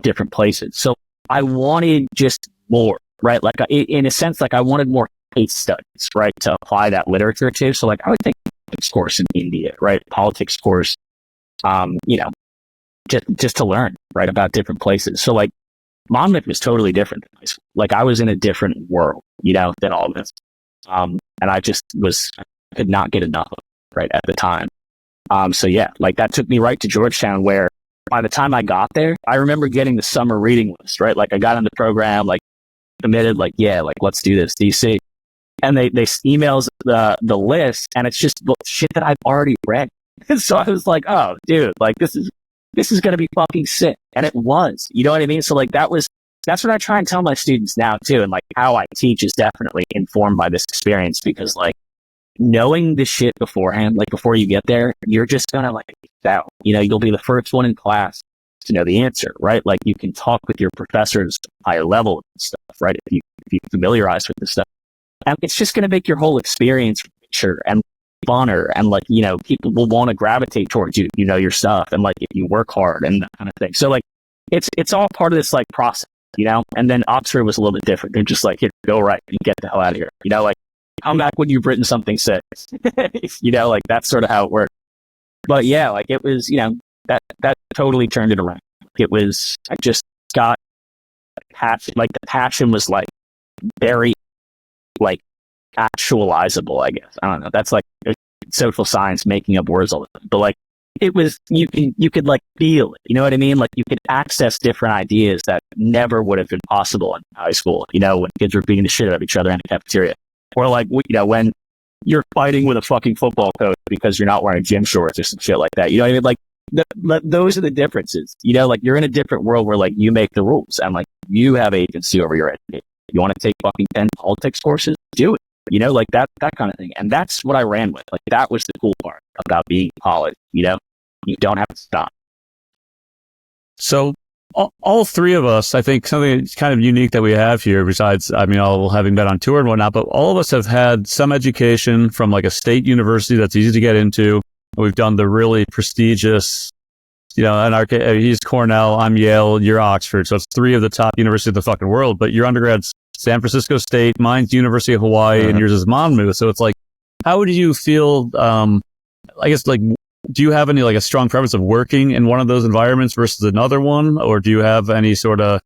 Speaker 3: different places. So I wanted just more, right? Like in a sense, like I wanted more case studies, right? To apply that literature to. So like I would think politics course in India, right? Politics course, just to learn, right? About different places. So like Monmouth was totally different than high school. Like I was in a different world, than all this. And I could not get enough of it, right, at the time. So yeah, like that took me right to Georgetown, where by the time I got there, I remember getting the summer reading list, right? Like I got in the program, like committed, like, yeah, like let's do this, DC. And they emails the list, and it's just shit that I've already read. So I was like, oh dude, like this is going to be fucking sick. And it was, you know what I mean? So like that's what I try and tell my students now too. And like how I teach is definitely informed by this experience, because like knowing this shit beforehand, like before you get there, you're just going to like, out, you'll be the first one in class to know the answer, right? Like you can talk with your professors higher level and stuff, right? If you familiarize with this stuff, and it's just going to make your whole experience richer and funner, and like, people will want to gravitate towards you, your stuff, and like if you work hard and that kind of thing. So like it's all part of this like process, and then Oxford was a little bit different. They're just like, here, go right and get the hell out of here, like come back when you've written something sick. Like that's sort of how it worked. But yeah, like it was, that totally turned it around. It was, I just got passion, like the passion was like very like actualizable, I guess. I don't know. That's like social science making up words all the time. But like it was, you could like feel it, you know what I mean? Like you could access different ideas that never would have been possible in high school, when kids were beating the shit out of each other in the cafeteria. Or like, when you're fighting with a fucking football coach because you're not wearing gym shorts or some shit like that. You know what I mean? Like those are the differences. Like you're in a different world where like you make the rules and like you have agency over your education. You want to take fucking 10 politics courses? Do it. Like that kind of thing. And that's what I ran with. Like that was the cool part about being in college. You don't have to stop.
Speaker 2: So all three of us, I think something that's kind of unique that we have here, besides, all having been on tour and whatnot, but all of us have had some education from like a state university that's easy to get into. We've done the really prestigious, he's Cornell, I'm Yale, you're Oxford. So it's three of the top universities of the fucking world, but your undergrad's San Francisco State, mine's University of Hawaii, and yours is Monmouth. So it's like, how would you feel, I guess, like, do you have any like a strong preference of working in one of those environments versus another one? Or do you have any sort of,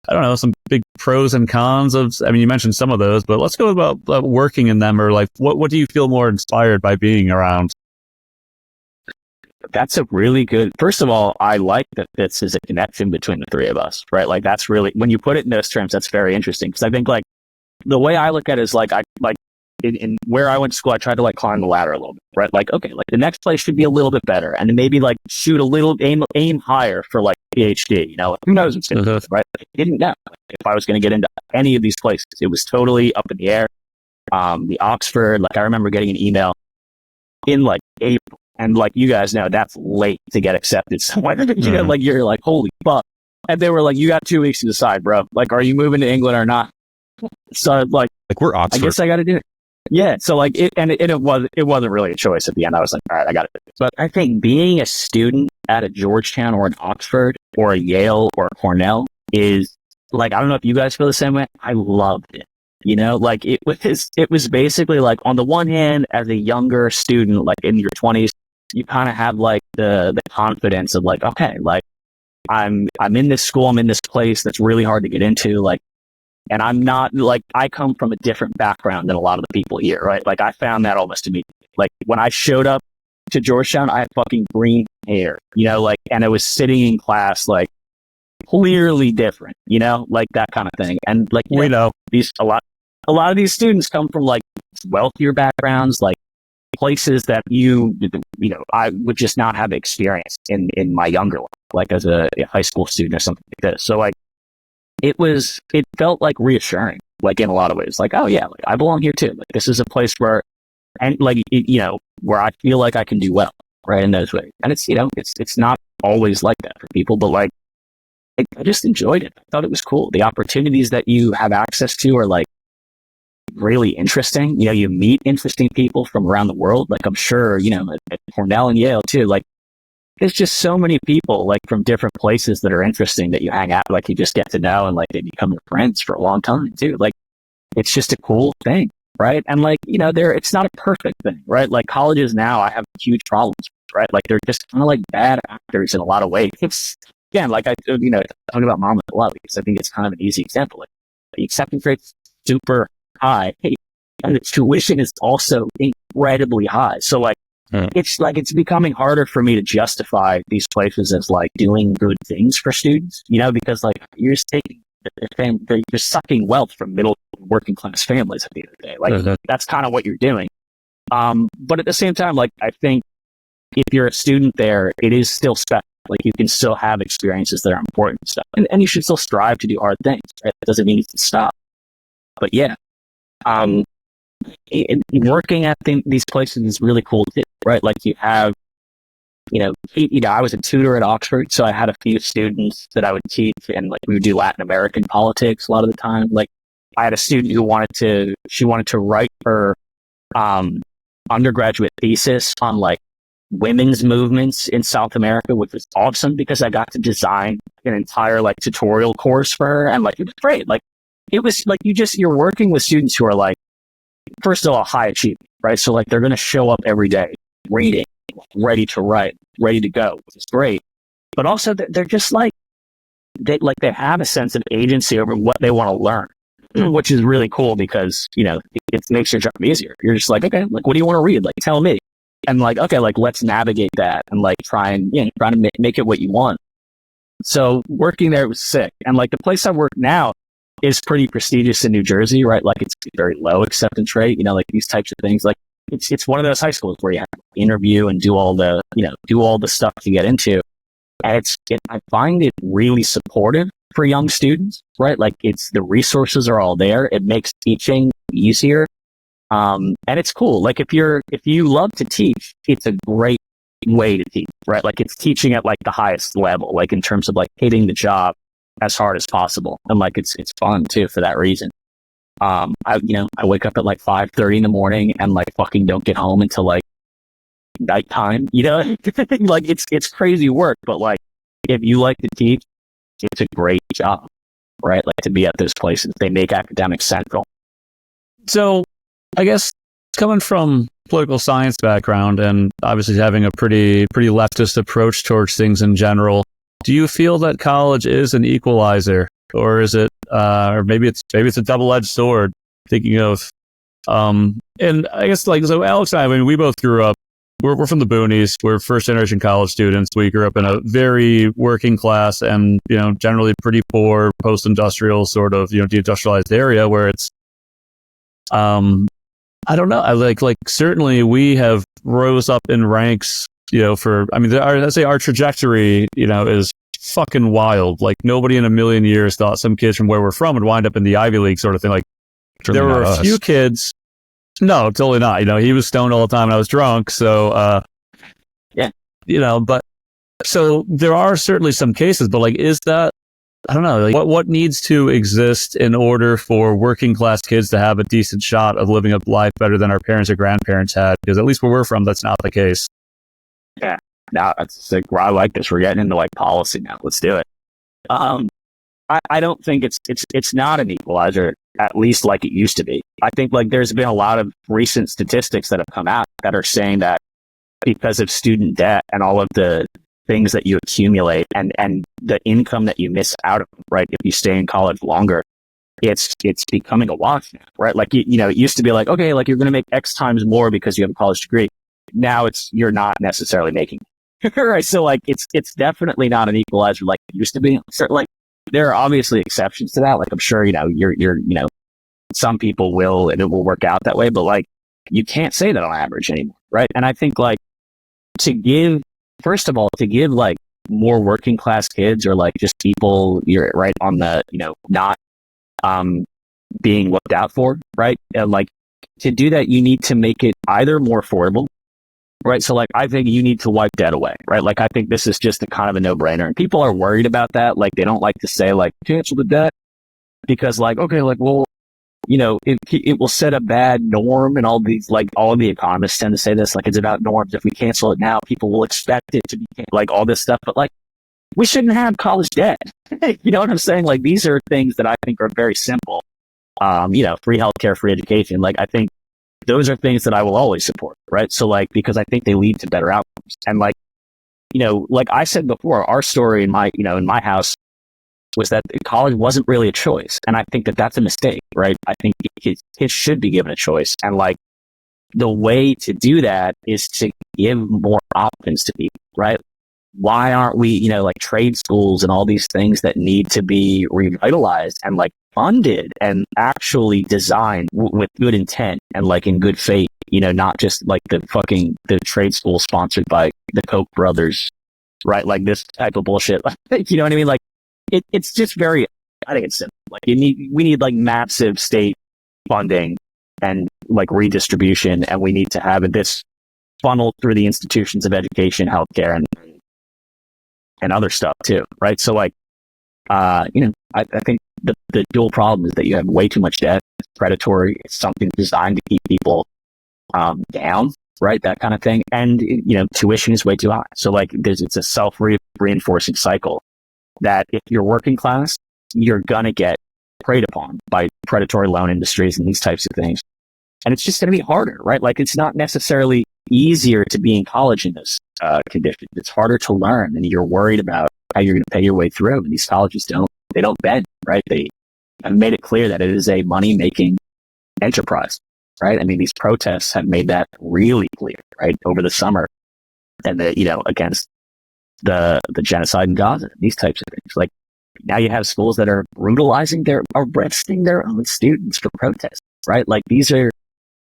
Speaker 2: I don't know, some big pros and cons of, you mentioned some of those, but let's go about working in them, or like, what do you feel more inspired by being around?
Speaker 3: That's a really good, first of all, I like that this is a connection between the three of us, right? Like that's really, when you put it in those terms, that's very interesting. Cause I think like the way I look at it is like, in where I went to school, I tried to like climb the ladder a little bit, right? Like, okay, like the next place should be a little bit better, and then maybe like shoot a little aim higher for like PhD, like, who knows what's going to happen, right? I didn't know if I was going to get into any of these places. It was totally up in the air. The Oxford, like I remember getting an email in like April, and like you guys know, that's late to get accepted somewhere. Like you're like, holy fuck. And they were like, you got 2 weeks to decide, bro. Like, are you moving to England or not? So like we're Oxford. I guess I got to do it. Yeah, so like it wasn't really a choice at the end. I was like, all right, I got it. But I think being a student at a Georgetown or an Oxford or a Yale or a Cornell is like, I don't know if you guys feel the same way. I loved it. Like it was basically like, on the one hand, as a younger student, like in your 20s, you kind of have like the confidence of like, okay, like I'm in this school, I'm in this place that's really hard to get into, like, and I'm not like, I come from a different background than a lot of the people here, right? Like I found that almost immediately. Like when I showed up to Georgetown, I had fucking green hair, like, and I was sitting in class, like clearly different, like that kind of thing. And like,
Speaker 2: we know
Speaker 3: a lot of these students come from like wealthier backgrounds, like places that I would just not have experience in my younger life, like as a high school student or something like this. So like, it felt like reassuring, like in a lot of ways, like, oh yeah, like I belong here too. Like this is a place where, and like, where I feel like I can do well, right, in those ways. And it's, it's not always like that for people, but like, I just enjoyed it. I thought it was cool. The opportunities that you have access to are like really interesting. You meet interesting people from around the world. Like I'm sure, at Cornell and Yale too, like there's just so many people like from different places that are interesting that you hang out, like you just get to know, and like they become your friends for a long time too. Like it's just a cool thing, right? And like, it's not a perfect thing, right? Like colleges now, I have huge problems, right? Like they're just kind of like bad actors in a lot of ways. It's, again, like I talk about Monmouth a lot because I think it's kind of an easy example. Like the acceptance rate's super high, and the tuition is also incredibly high. So like, it's like, it's becoming harder for me to justify these places as like doing good things for students, because like you're just taking, they're sucking wealth from middle working class families at the end of the day. Like that's kind of what you're doing. But at the same time, like I think if you're a student there, it is still special. Like you can still have experiences that are important and stuff, and you should still strive to do hard things. Right? That doesn't mean you can stop. But yeah, working at these places is really cool too, right? Like you have, I was a tutor at Oxford, so I had a few students that I would teach, and like we would do Latin American politics a lot of the time. Like I had a student who wanted to write her undergraduate thesis on like women's movements in South America, which was awesome because I got to design an entire like tutorial course for her, and like it was great. Like it was like you're working with students who are like, first of all, high achievement, right? So like they're going to show up every day reading, ready to write, ready to go, which is great. But also they're just like, they have a sense of agency over what they want to learn, which is really cool because, it makes your job easier. You're just like, okay, like, what do you want to read? Like, tell me. And like, okay, like, let's navigate that and like try to make it what you want. So working there was sick. And like the place I work now is pretty prestigious in New Jersey, right? Like it's very low acceptance rate, like these types of things. Like it's one of those high schools where you have to interview and do all the stuff to get into. And I find it really supportive for young students, right? Like the resources are all there. It makes teaching easier. And it's cool. Like if you love to teach, it's a great way to teach, right? Like it's teaching at like the highest level, like in terms of like hitting the job as hard as possible. And like, it's fun too for that reason. I wake up at like 5:30 in the morning and like fucking don't get home until like nighttime, like it's crazy work, but like, if you like to teach, it's a great job, right? Like to be at those places, they make academics central.
Speaker 2: So I guess coming from political science background and obviously having a pretty leftist approach towards things in general, do you feel that college is an equalizer, or is it, or maybe it's a double-edged sword? Thinking of, and I guess like, so Alex and I mean, we both grew up. We're from the boonies. We're first generation college students. We grew up in a very working class and generally pretty poor post-industrial sort of deindustrialized area where it's, I don't know. I like certainly we have rose up in ranks. I'd say our trajectory, is fucking wild. Like nobody in a million years thought some kids from where we're from would wind up in the Ivy League sort of thing. Like there were a few kids. No, totally not. He was stoned all the time and I was drunk. So,
Speaker 3: yeah,
Speaker 2: but so there are certainly some cases, but like, is that, I don't know, like what needs to exist in order for working class kids to have a decent shot of living a life better than our parents or grandparents had? Because at least where we're from, that's not the case.
Speaker 3: Yeah. Now that's sick. I like this. We're getting into like policy now. Let's do it. I don't think it's not an equalizer. at least like it used to be. I think like there's been a lot of recent statistics that have come out that are saying that because of student debt and all of the things that you accumulate and the income that you miss out of, right? If you stay in college longer, it's becoming a wash now, right? Like, you know, it used to be like, okay, like you're going to make X times more because you have a college degree. Now you're not necessarily making right. So like, it's definitely not an equalizer like it used to be. So like, there are obviously exceptions to that. Like, I'm sure, you know, you know, some people will, and it will work out that way, but like, you can't say that on average anymore. Right. And I think like first of all, to give like more working class kids or like just people you're right on the, you know, not, being looked out for, right? And like to do that, you need to make it either more affordable, right? So like, I think you need to wipe debt away, right? Like, I think this is just a kind of a no-brainer, and people are worried about that. Like, they don't like to say like cancel the debt because like, okay, like, well, you know, it will set a bad norm, and all of the economists tend to say this, like it's about norms. If we cancel it now, people will expect it to be like all this stuff, but like, we shouldn't have college debt. You know what I'm saying? Like, these are things that I think are very simple. You know, free healthcare, free education. Like, I think those are things that I will always support, right? So like, because I think they lead to better outcomes. And like, you know, like I said before, our story in my house was that college wasn't really a choice. And I think that that's a mistake, right? I think kids should be given a choice. And like, the way to do that is to give more options to people, right? Why aren't we, you know, like trade schools and all these things that need to be revitalized and like funded and actually designed with good intent and like in good faith, you know, not just like the trade school sponsored by the Koch brothers, right? Like this type of bullshit. You know what I mean? Like it's just very, I think it's simple. Like we need like massive state funding and like redistribution, and we need to have this funneled through the institutions of education, healthcare, and other stuff too, right? So like, you know, I think the dual problem is that you have way too much debt. It's predatory. It's something designed to keep people down, right? That kind of thing. And you know, tuition is way too high. So like, it's a self-reinforcing cycle that if you're working class, you're gonna get preyed upon by predatory loan industries and these types of things. And it's just gonna be harder, right? Like, it's not necessarily easier to be in college in those conditions. It's harder to learn, and you're worried about how you're going to pay your way through. And these colleges don't bend, right? They have made it clear that it is a money-making enterprise, right? I mean, these protests have made that really clear, right? Over the summer, and you know, against the genocide in Gaza, these types of things. Like, now you have schools that are arresting their own students for protests, right? Like, these are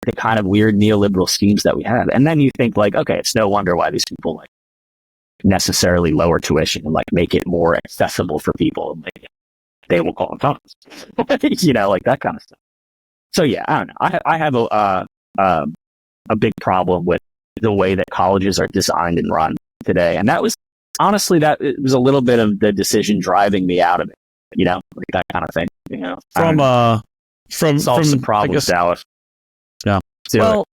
Speaker 3: the kind of weird neoliberal schemes that we have. And then you think like, okay, it's no wonder why these people like necessarily lower tuition and like make it more accessible for people. Like, they will call them funds, you know, like that kind of stuff. So yeah, I don't know. I have a big problem with the way that colleges are designed and run today. And that was honestly, it was a little bit of the decision driving me out of it, you know, like that kind of thing, you know,
Speaker 2: from
Speaker 3: some problems, Dallas.
Speaker 2: Yeah. Well,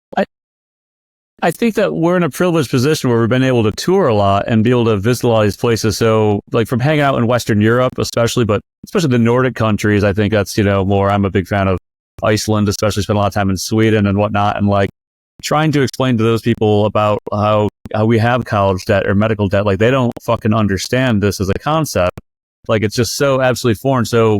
Speaker 2: I think that we're in a privileged position where we've been able to tour a lot and be able to visit a lot of these places. So like, from hanging out in Western Europe, especially the Nordic countries, I think that's, you know, more, I'm a big fan of Iceland, especially spent a lot of time in Sweden and whatnot. And like, trying to explain to those people about how we have college debt or medical debt, like they don't fucking understand this as a concept. Like, it's just so absolutely foreign. So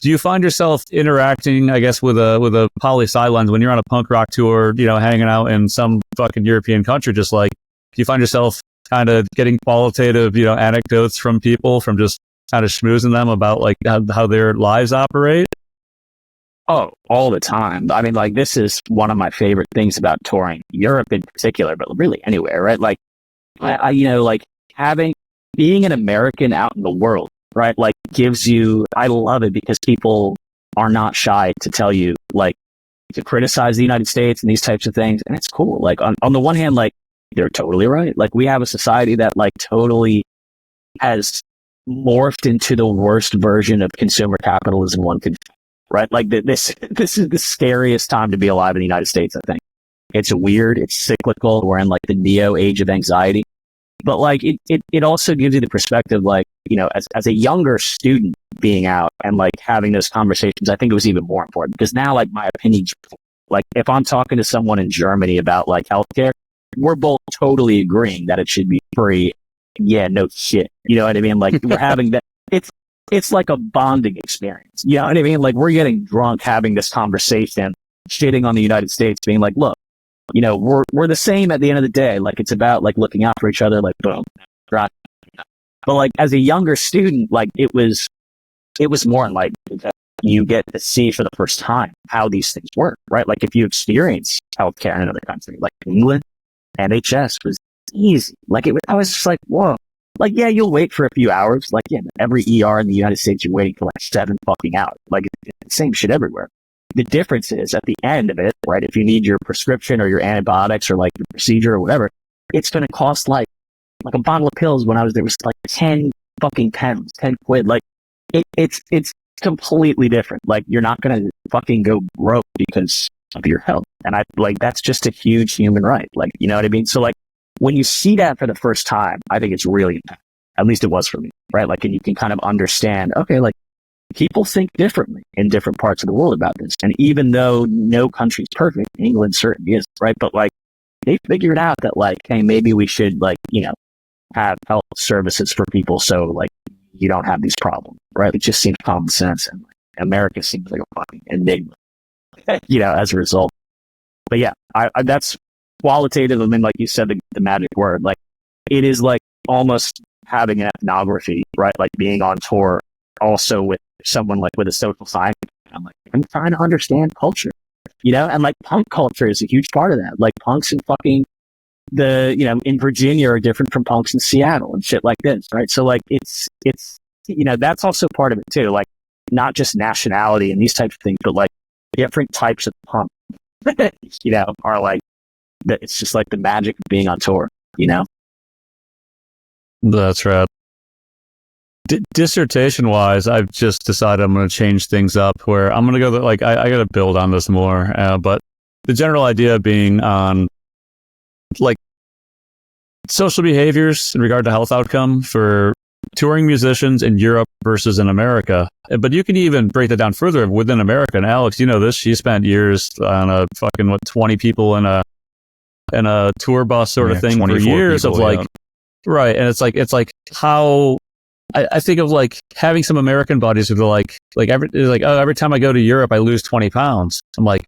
Speaker 2: do you find yourself interacting, I guess, with a poli sidelines when you're on a punk rock tour, you know, hanging out in some fucking European country? Just like, do you find yourself kind of getting qualitative, you know, anecdotes from people, from just kind of schmoozing them about like how their lives operate?
Speaker 3: Oh, all the time. I mean, like, this is one of my favorite things about touring, Europe in particular, but really anywhere, right? Like, I you know, like being an American out in the world, right? Like, I love it because people are not shy to tell you, like, to criticize the United States and these types of things. And it's cool. Like, on the one hand, like, they're totally right. Like, we have a society that like totally has morphed into the worst version of consumer capitalism one could, right? Like, this is the scariest time to be alive in the United States, I think. It's weird. It's cyclical. We're in like the neo age of anxiety. But like it also gives you the perspective, like, you know, as a younger student being out and like having those conversations, I think it was even more important because now like my opinions, like if I'm talking to someone in Germany about like healthcare, we're both totally agreeing that it should be free. Yeah, no shit. You know what I mean? Like we're having that. It's like a bonding experience. You know what I mean? Like we're getting drunk having this conversation, shitting on the United States, being like, look, you know, we're the same at the end of the day. Like it's about like looking out for each other, like boom. But like as a younger student, like it was more like you get to see for the first time how these things work, right? Like if you experience healthcare in another country, like England, NHS was easy. Like I was just like, whoa. Like, yeah, you'll wait for a few hours. Like, yeah, every ER in the United States, you're waiting for like 7 fucking hours. Like, it's the same shit everywhere. The difference is at the end of it, right? If you need your prescription or your antibiotics or like your procedure or whatever, it's going to cost like a bottle of pills when I was there was like 10 fucking pounds, 10 quid. Like, it's completely different. Like, you're not going to fucking go broke because of your health. And that's just a huge human right. Like, you know what I mean? So like, when you see that for the first time, I think it's really, at least it was for me, right? Like, and you can kind of understand, okay, like people think differently in different parts of the world about this. And even though no country's perfect, England certainly is, right? But like, they figured out that like, hey, maybe we should like, you know, have health services for people. So like, you don't have these problems, right? It just seems common sense. And like, America seems like a fucking enigma, you know, as a result. But yeah, I that's qualitative. I mean, like you said, the magic word, like it is like almost having an ethnography, right? Like being on tour also with someone like with a social science. I'm trying to understand culture, you know, and like punk culture is a huge part of that. Like punks in fucking in Virginia are different from punks in Seattle and shit like this, right? So like it's, you know, that's also part of it too. Like not just nationality and these types of things, but like different types of punk, you know, are like, it's just like the magic of being on tour, you know?
Speaker 2: That's right. Dissertation wise, I've just decided I'm going to change things up where I'm going to go like, I got to build on this more. But the general idea being on like social behaviors in regard to health outcome for touring musicians in Europe versus in America. But you can even break that down further within America. And Alex, you know this, she spent years on a fucking 20 people in a tour bus sort of thing for years people, of like, yeah. Right. And it's like how I think of like having some American buddies who are every time I go to Europe, I lose 20 pounds. I'm like,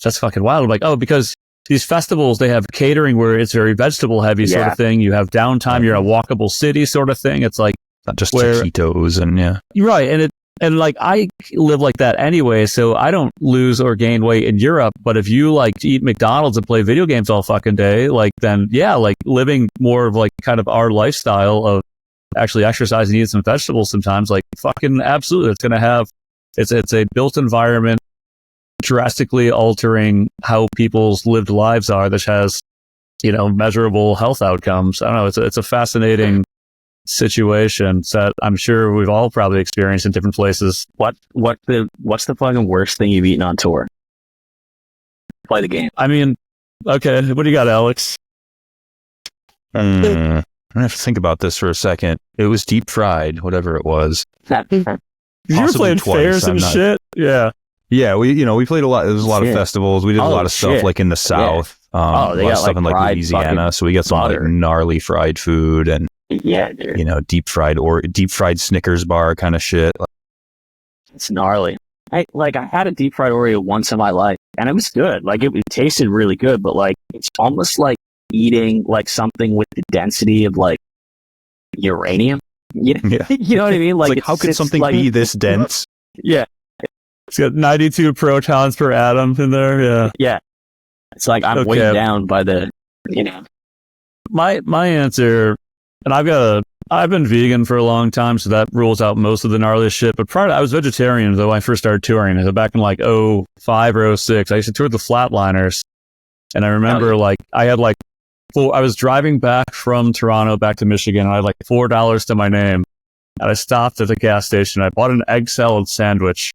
Speaker 2: that's fucking wild. I'm like, oh, because these festivals, they have catering where it's very vegetable heavy sort of thing. You have downtime. You're in a walkable city sort of thing. It's like
Speaker 1: not just taquitos and yeah.
Speaker 2: Right. And like I live like that anyway, so I don't lose or gain weight in Europe. But if you like eat McDonald's and play video games all fucking day, like then yeah, like living more of like kind of our lifestyle of actually exercising, eating some vegetables sometimes, like fucking absolutely, it's gonna have it's a built environment drastically altering how people's lived lives are, which has, you know, measurable health outcomes. I don't know. It's a fascinating situation that I'm sure we've all probably experienced in different places.
Speaker 3: What's the fucking worst thing you've eaten on tour? Play the game.
Speaker 2: I mean, okay, what do you got, Alex?
Speaker 1: I have to think about this for a second. It was deep fried, whatever it was.
Speaker 2: You were playing fairs and shit? Yeah.
Speaker 1: Yeah, we played a lot. There was a lot of festivals. We did a lot of stuff like in the South.
Speaker 3: Yeah.
Speaker 1: They got stuff in like Louisiana. So we got some like gnarly fried food and
Speaker 3: dude.
Speaker 1: You know, deep fried Snickers bar kind of shit.
Speaker 3: It's gnarly. I had a deep fried Oreo once in my life and it was good. Like it tasted really good, but like it's almost like eating like something with the density of like uranium. You know what I mean?
Speaker 1: Like how could something be this dense?
Speaker 3: Yeah.
Speaker 2: It's got 92 protons per atom in there. Yeah.
Speaker 3: Yeah. It's like I'm weighed down by the, you know.
Speaker 2: My answer, and I've been vegan for a long time, so that rules out most of the gnarliest shit. But prior to, I was vegetarian though when I first started touring. So back in like 05 or 06, I used to tour the Flatliners. And I remember I was driving back from Toronto back to Michigan and I had like $4 to my name. And I stopped at a gas station. I bought an egg salad sandwich.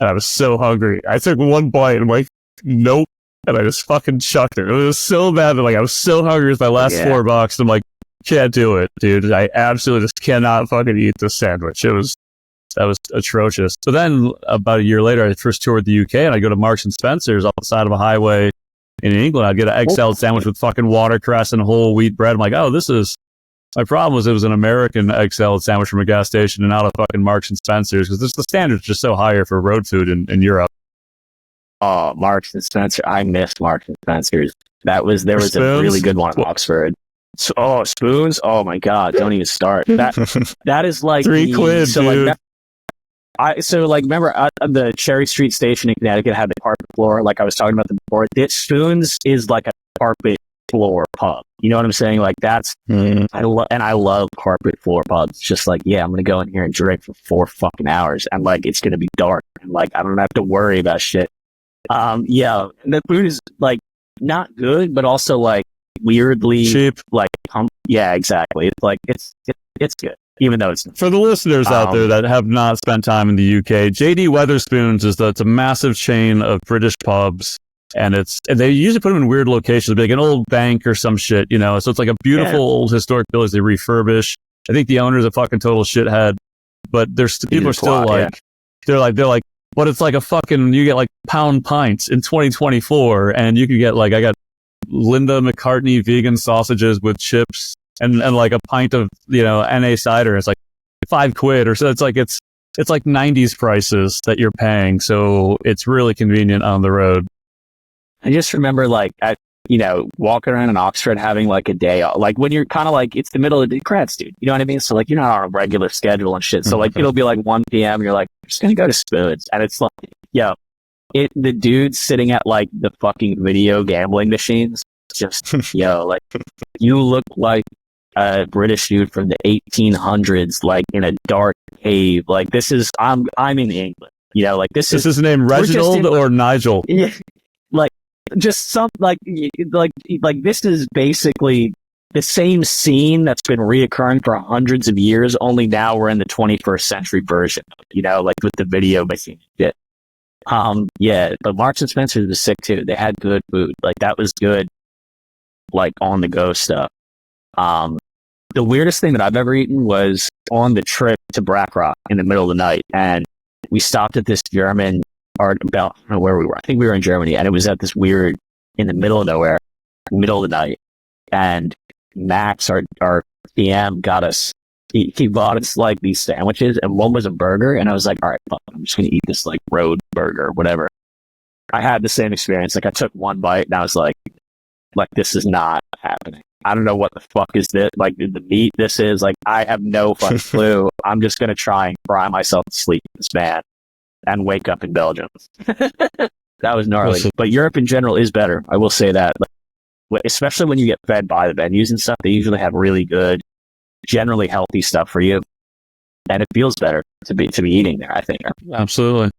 Speaker 2: And I was so hungry. I took one bite and I'm like, nope. And I just fucking chucked it. It was so bad that like I was so hungry with my last $4. I'm like, can't do it, dude. I absolutely just cannot fucking eat this sandwich. That was atrocious. So then about a year later, I first toured the UK and I go to Marks and Spencer's off the side of a highway in England. I'd get an egg salad sandwich with fucking watercress and whole wheat bread. I'm like, oh, my problem was it was an American egg salad sandwich from a gas station and not a fucking Marks and Spencer's because the standards just so higher for road food in Europe.
Speaker 3: Oh, Marks and Spencer. I missed Marks and Spencer's. There was
Speaker 2: Spoons?
Speaker 3: a really good one in Oxford. So, spoons? Oh my God. Don't even start. That is like
Speaker 2: £3,
Speaker 3: so
Speaker 2: dude.
Speaker 3: Remember the Cherry Street station in Connecticut had the carpet floor, like I was talking about before. Spoons is like a carpet floor pub. You know what I'm saying? Like that's, I love carpet floor pubs. Just like, yeah, I'm going to go in here and drink for 4 fucking hours and like, it's going to be dark and like, I don't have to worry about shit. Yeah, the food is like not good, but also like weirdly
Speaker 2: cheap.
Speaker 3: Like, yeah, exactly. It's like, it's good. Even though it's
Speaker 2: for the listeners out there that have not spent time in the UK, JD Wetherspoons it's a massive chain of British pubs, and they usually put them in weird locations, like an old bank or some shit, you know. So it's like a beautiful old historic building they refurbish. I think the owner's a fucking total shithead, but people are still like, they're like, but it's like a fucking, you get like pound pints in 2024, and you can get like, I got Linda McCartney vegan sausages with chips. And like a pint of, you know, NA cider, it's like £5 or so. It's like 90s prices that you're paying. So it's really convenient on the road.
Speaker 3: I just remember like, walking around in Oxford having like a day off, like when you're kind of like, it's the middle of the grad student, you know what I mean? So like, you're not on a regular schedule and shit. So like, it'll be like 1 p.m. You're like, I'm just going to go to Spoons. And it's like, the dude sitting at like the fucking video gambling machines, just, like you look like a British dude from the 1800s, like in a dark cave. Like I'm in England, you know, like this is his
Speaker 2: name Reginald or Nigel?
Speaker 3: Yeah, like just some like this is basically the same scene that's been reoccurring for hundreds of years. Only now we're in the 21st century version, you know, like with the video machine shit. Yeah, but Marks and Spencer's was sick too. They had good food, like that was good, like on the go stuff. The weirdest thing that I've ever eaten was on the trip to Blackrock in the middle of the night. And we stopped at this German art about, I don't know where we were. I think we were in Germany, and it was at this weird, in the middle of nowhere, middle of the night. And Max, our PM, got us, he bought us like these sandwiches, and one was a burger. And I was like, all right, fuck, I'm just going to eat this like road burger, whatever. I had the same experience. Like I took one bite and I was like, this is not happening. I don't know what the fuck is this, like the meat this is, like I have no fucking clue. I'm just going to try and cry myself to sleep in this van and wake up in Belgium. That was gnarly. But Europe in general is better. I will say that, like, especially when you get fed by the venues and stuff, they usually have really good, generally healthy stuff for you. And it feels better to be eating there, I think.
Speaker 2: Absolutely.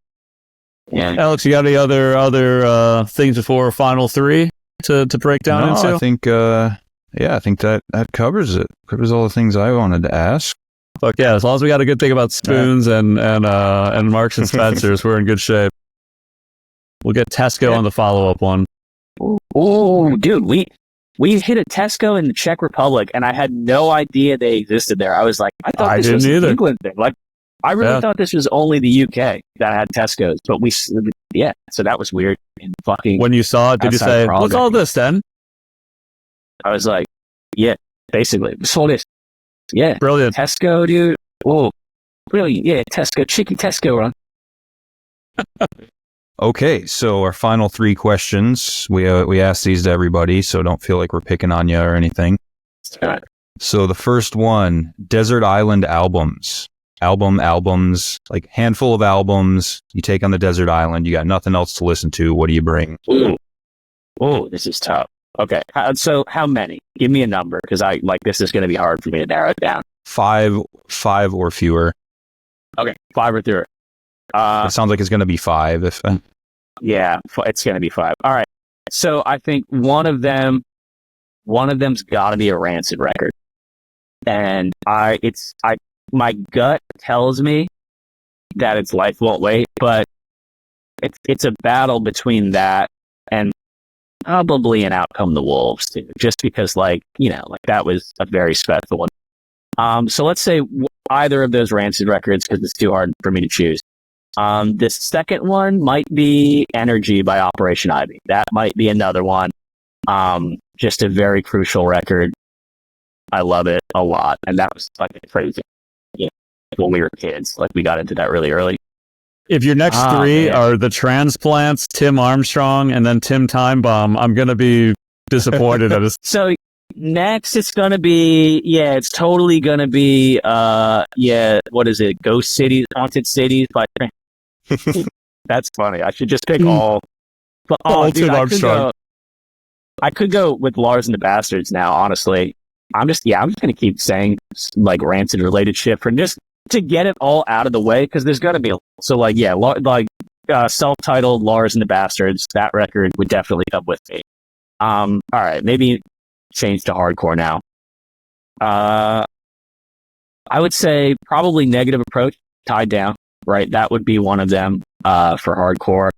Speaker 3: Yeah.
Speaker 2: Alex, you got any other things before final 3 to break down into?
Speaker 1: I think, I think that covers it. Covers all the things I wanted to ask.
Speaker 2: Fuck yeah! As long as we got a good thing about Spoons and Marks and Spencer's, we're in good shape. We'll get Tesco on the follow-up one.
Speaker 3: Oh, dude, we hit a Tesco in the Czech Republic, and I had no idea they existed there. I was like, I thought this was an England thing. Like, I really thought this was only the UK that had Tesco's, but so that was weird. And fucking
Speaker 2: when you saw it, did you say, "What's all this then?"
Speaker 3: I was like, yeah, basically. Saw this. Yeah.
Speaker 2: Brilliant.
Speaker 3: Tesco, dude. Oh, brilliant. Yeah, Tesco. Cheeky Tesco run.
Speaker 1: Okay, so our final 3 questions. We asked these to everybody, so don't feel like we're picking on you or anything.
Speaker 3: All right.
Speaker 1: So the first one, Desert Island albums. Albums, like handful of albums. You take on the desert island. You got nothing else to listen to. What do you bring?
Speaker 3: Oh, this is tough. Okay, so how many? Give me a number, because this is going to be hard for me to narrow it down.
Speaker 1: 5 or fewer.
Speaker 3: Okay, 5 or fewer.
Speaker 1: It sounds like it's going to be 5.
Speaker 3: Yeah, it's going to be 5. All right. So I think one of them's got to be a Rancid record, and my gut tells me that it's Life Won't Wait, but it's a battle between that and probably an Out Come the Wolves too, just because that was a very special one. So let's say either of those Rancid records, because it's too hard for me to choose. This second one might be Energy by Operation Ivy. That might be another one. Just a very crucial record. I love it a lot. And that was fucking crazy. When we were kids, we got into that really early.
Speaker 2: If your next three are the Transplants, Tim Armstrong, and then Tim Timebomb, I'm going to be disappointed at us.
Speaker 3: So next it's going to be, it's totally going to be, what is it? Ghost Cities, Haunted Cities by... That's funny. I should just pick all...
Speaker 2: Tim Armstrong.
Speaker 3: I could go with Lars and the Bastards now, honestly. I'm just going to keep saying Rancid related shit for just to get it all out of the way, because there's going to be self-titled Lars and the Bastards. That record would definitely come with me. All right, maybe change to hardcore now. I would say probably Negative Approach, Tied Down. Right, that would be one of them for hardcore.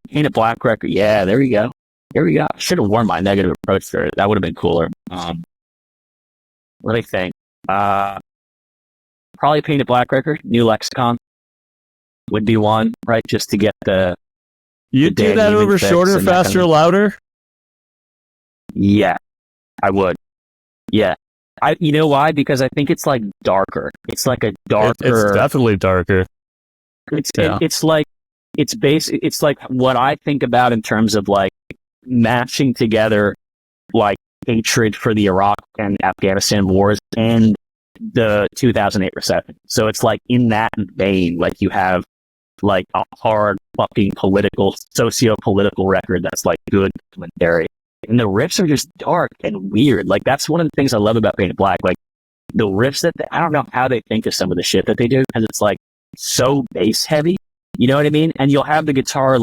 Speaker 3: Painted Black record. Yeah, there we go. I should have worn my Negative Approach shirt. That would have been cooler. What do you think? Probably Painted Black record. New Lexicon would be one, right? Just to get the...
Speaker 2: You'd do that over Shorter, Faster, Louder?
Speaker 3: Yeah, I would. Yeah. You know why? Because I think it's darker. It's a darker...
Speaker 2: It's definitely darker.
Speaker 3: It's what I think about in terms of matching together hatred for the Iraq and Afghanistan wars and the 2008 recession. So it's in that vein, you have a hard fucking socio-political record that's good commentary. And the riffs are just dark and weird. That's one of the things I love about Painted Black. The riffs I don't know how they think of some of the shit that they do, because it's so bass heavy. You know what I mean? And you'll have the guitar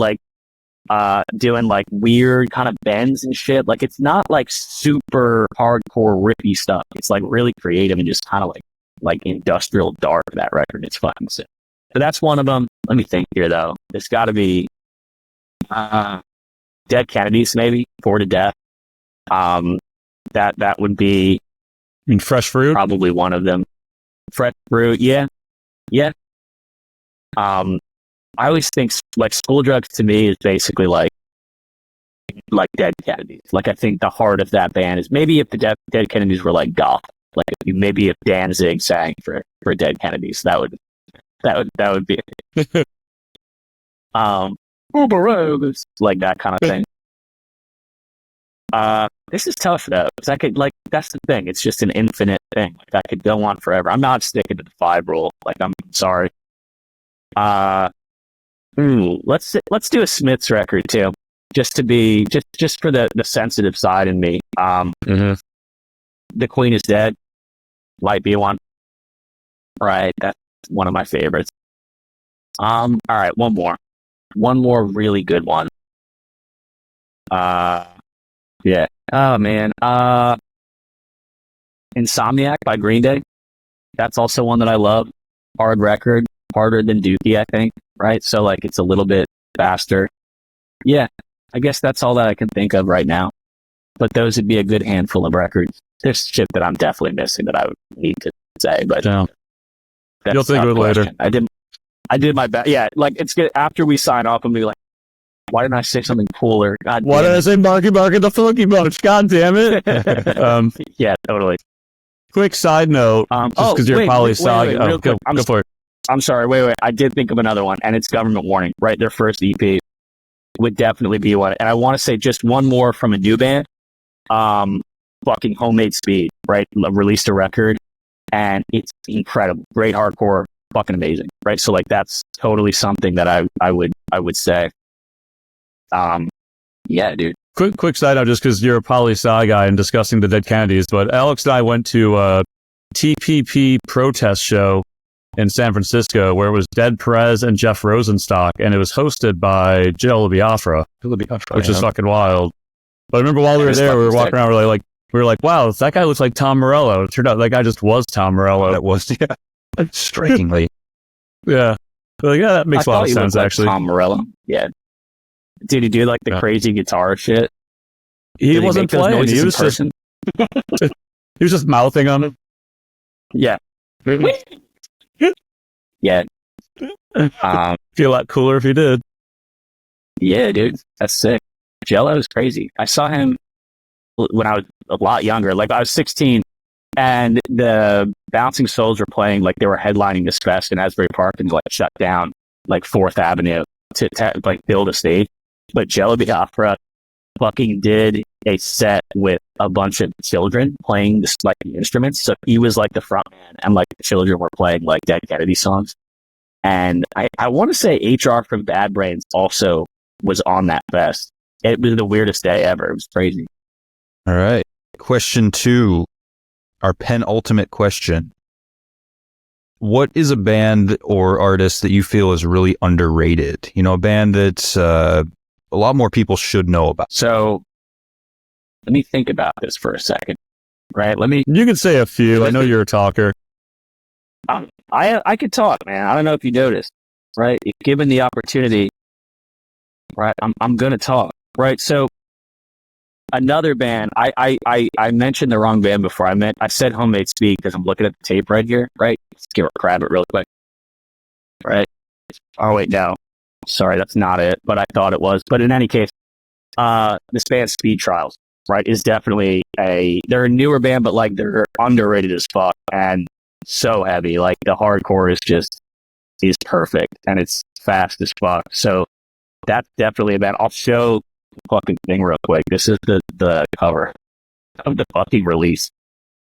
Speaker 3: doing weird kind of bends and shit. It's not super hardcore riffy stuff. It's really creative and just kind of industrial dark. That record, it's fucking sick. So that's one of them. Let me think here though. There's got to be Dead Kennedys, maybe Four to Death. That would be.
Speaker 2: I mean, Fresh Fruit,
Speaker 3: probably one of them. Fresh Fruit, yeah. I always think School Drugs to me is basically like Dead Kennedys. I think the heart of that band is maybe if the Dead Kennedys were goth, maybe if Danzig sang for Dead Kennedys, that would be that kind of thing. This is tough though, because I could that's the thing. It's just an infinite thing. I could go on forever. I'm not sticking to the 5 rule. I'm sorry. Let's do a Smiths record too, just to be just for the sensitive side in me. The Queen is Dead might be one. Right, that's one of my favorites. All right, one more really good one. Yeah. Oh man. Insomniac by Green Day. That's also one that I love. Hard record. Harder than Dookie, I think, right? So it's a little bit faster. Yeah, I guess that's all that I can think of right now. But those would be a good handful of records. There's shit that I'm definitely missing that I would need to say, but
Speaker 2: you'll think of it later.
Speaker 3: I did my best. Yeah, it's good. After we sign off, I'm gonna be why didn't I say something cooler? God
Speaker 2: why did I say Marky Mark and the Funky Bunch? God damn it.
Speaker 3: Yeah, totally.
Speaker 2: Quick side note, just because you're poli-sci. Go for it.
Speaker 3: I'm sorry, wait. I did think of another one, and it's Government Warning, right? Their first EP would definitely be one. And I want to say just one more from a new band. Fucking Homemade Speed, right? Released a record, and it's incredible. Great hardcore, fucking amazing, right? So that's totally something that I would say. Yeah, dude.
Speaker 2: Quick side note, just because you're a poli-sci guy and discussing the Dead Kennedys, but Alex and I went to a TPP protest show in San Francisco, where it was Dead Perez and Jeff Rosenstock, and it was hosted by Joe Biafra, which is fucking wild. But I remember while we were there, we were walking around, we were like, wow, that guy looks like Tom Morello. It turned out that guy just was Tom Morello.
Speaker 1: That was, strikingly.
Speaker 2: Yeah. Yeah, that makes a lot of sense, actually.
Speaker 3: Tom Morello. Yeah. Did he do like the crazy guitar shit?
Speaker 2: He wasn't playing. He was just he was just mouthing on him.
Speaker 3: Yeah. Yeah.
Speaker 2: Feel a lot cooler if he did.
Speaker 3: Yeah, dude. That's sick. Jello is crazy. I saw him when I was a lot younger. Like I was 16 and the Bouncing Souls were playing, like they were headlining this fest in Asbury Park and like shut down like 4th Avenue to like build a stage. But Jello the Opera fucking did a set with a bunch of children playing this like the instruments. So he was like the front man and like the children were playing like Dead Kennedy songs. And I want to say HR from Bad Brains also was on that fest. It was the weirdest day ever. It was crazy.
Speaker 1: All right. Question 2, our penultimate question. What is a band or artist that you feel is really underrated? You know, a band that's a lot more people should know about.
Speaker 3: So let me think about this for a second, right?
Speaker 2: You can say a few. I know you're a talker.
Speaker 3: I could talk, man. I don't know if you noticed, right? If given the opportunity, right, I'm gonna talk, right? So another band, I mentioned the wrong band before. I said Homemade Speed because I'm looking at the tape right here, right? Let's grab it real quick, right? Oh wait, no, sorry, that's not it. But I thought it was. But in any case, this band Speed Trials, right, is definitely they're a newer band, but like they're underrated as fuck and so heavy. Like the hardcore is perfect and it's fast as fuck. So that's definitely a band. I'll show the fucking thing real quick. This is the cover of the fucking release.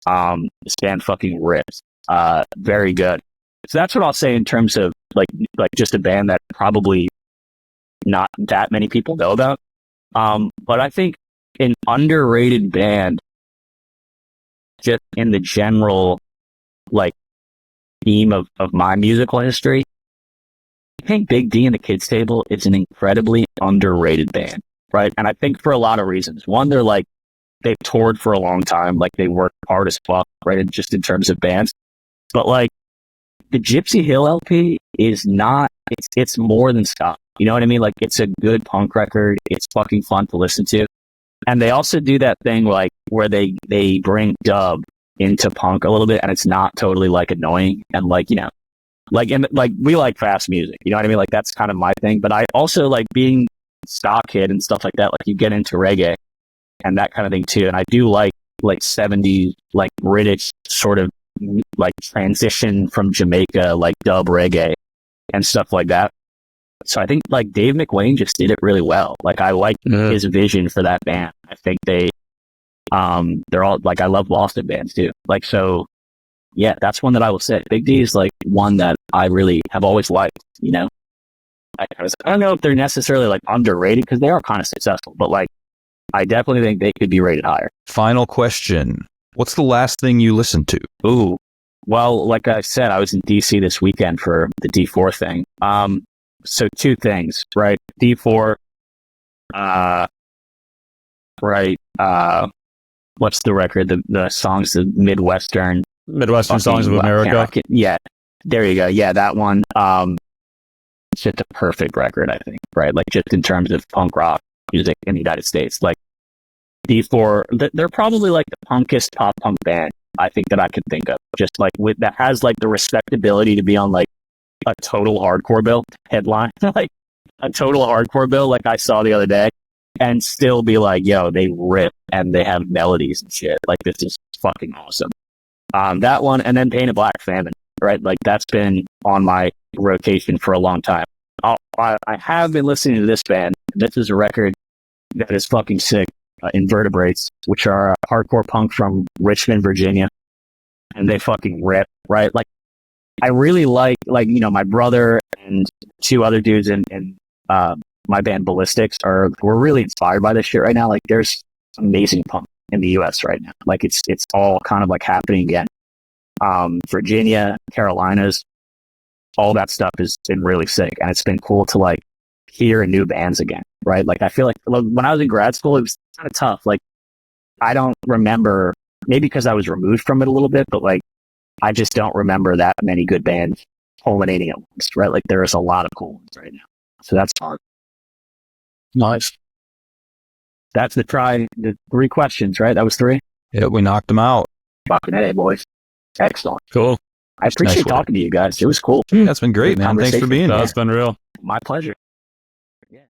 Speaker 3: This band fucking rips. Very good. So that's what I'll say in terms of like just a band that probably not that many people know about. But I think an underrated band, just in the general like theme of my musical history, I think Big D and the Kids Table is an incredibly underrated band, right? And I think for a lot of reasons. One, they've toured for a long time, like they work hard as fuck, right? And just in terms of bands. But like the Gypsy Hill LP is not, it's more than ska. You know what I mean? Like it's a good punk record. It's fucking fun to listen to. And they also do that thing like where they bring dub into punk a little bit and it's not totally like annoying and like, you know, like, and like we like fast music, you know what I mean? Like that's kind of my thing, but I also like being ska kid and stuff like that. Like you get into reggae and that kind of thing too. And I do like 70s, like British sort of like transition from Jamaica, like dub reggae and stuff like that. So I think like Dave McWayne just did it really well. Like I like his vision for that band. I think they're all like, I love Boston bands too. Like, so yeah, that's one that I will say. Big D is like one that I really have always liked, you know? I don't know if they're necessarily like underrated because they are kind of successful, but like, I definitely think they could be rated higher.
Speaker 1: Final question. What's the last thing you listened to?
Speaker 3: Ooh, well, like I said, I was in DC this weekend for the D4 thing. So 2 things, right? D4, right, what's the record? The songs, the Midwestern
Speaker 2: Songs of America.
Speaker 3: Yeah, there you go. Yeah, that one. It's just a perfect record, I think, right? Like just in terms of punk rock music in the United States, like D4, they're probably like the punkest pop punk band I think that I could think of. Just like that has like the respectability to be on like a Total Hardcore bill headline, like a Total Hardcore bill, like I saw the other day, and still be like, yo, they rip and they have melodies and shit. Like this is fucking awesome. That one, and then Painted Black Famine, right? Like that's been on my rotation for a long time. I have been listening to this band. This is a record that is fucking sick. Invertebrates, which are hardcore punk from Richmond, Virginia, and they fucking rip, right? Like I really like, you know, my brother and 2 other dudes in my band Ballistics we're really inspired by this shit right now. Like there's amazing punk in the US right now. Like it's all kind of like happening again. Virginia, Carolinas, all that stuff has been really sick. And it's been cool to like hear new bands again, right? Like I feel like when I was in grad school, it was kind of tough. Like I don't remember, maybe because I was removed from it a little bit, but like I just don't remember that many good bands culminating at once, right? Like there is a lot of cool ones right now. So that's hard.
Speaker 2: Nice.
Speaker 3: That's the 3 questions, right? That was 3?
Speaker 1: Yeah, we knocked them out.
Speaker 3: Fucking A, boys. Excellent.
Speaker 2: Cool.
Speaker 3: I appreciate talking to you guys. It was cool.
Speaker 1: That's been great, man. Thanks for being here.
Speaker 2: That's been real.
Speaker 3: My pleasure.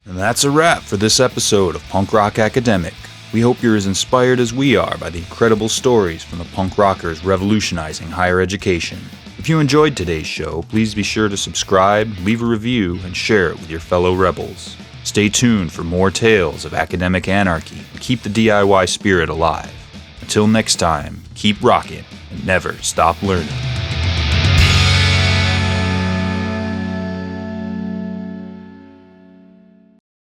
Speaker 1: And that's a wrap for this episode of Punk Rock Academic. We hope you're as inspired as we are by the incredible stories from the punk rockers revolutionizing higher education. If you enjoyed today's show, please be sure to subscribe, leave a review, and share it with your fellow rebels. Stay tuned for more tales of academic anarchy and keep the DIY spirit alive. Until next time, keep rocking and never stop learning.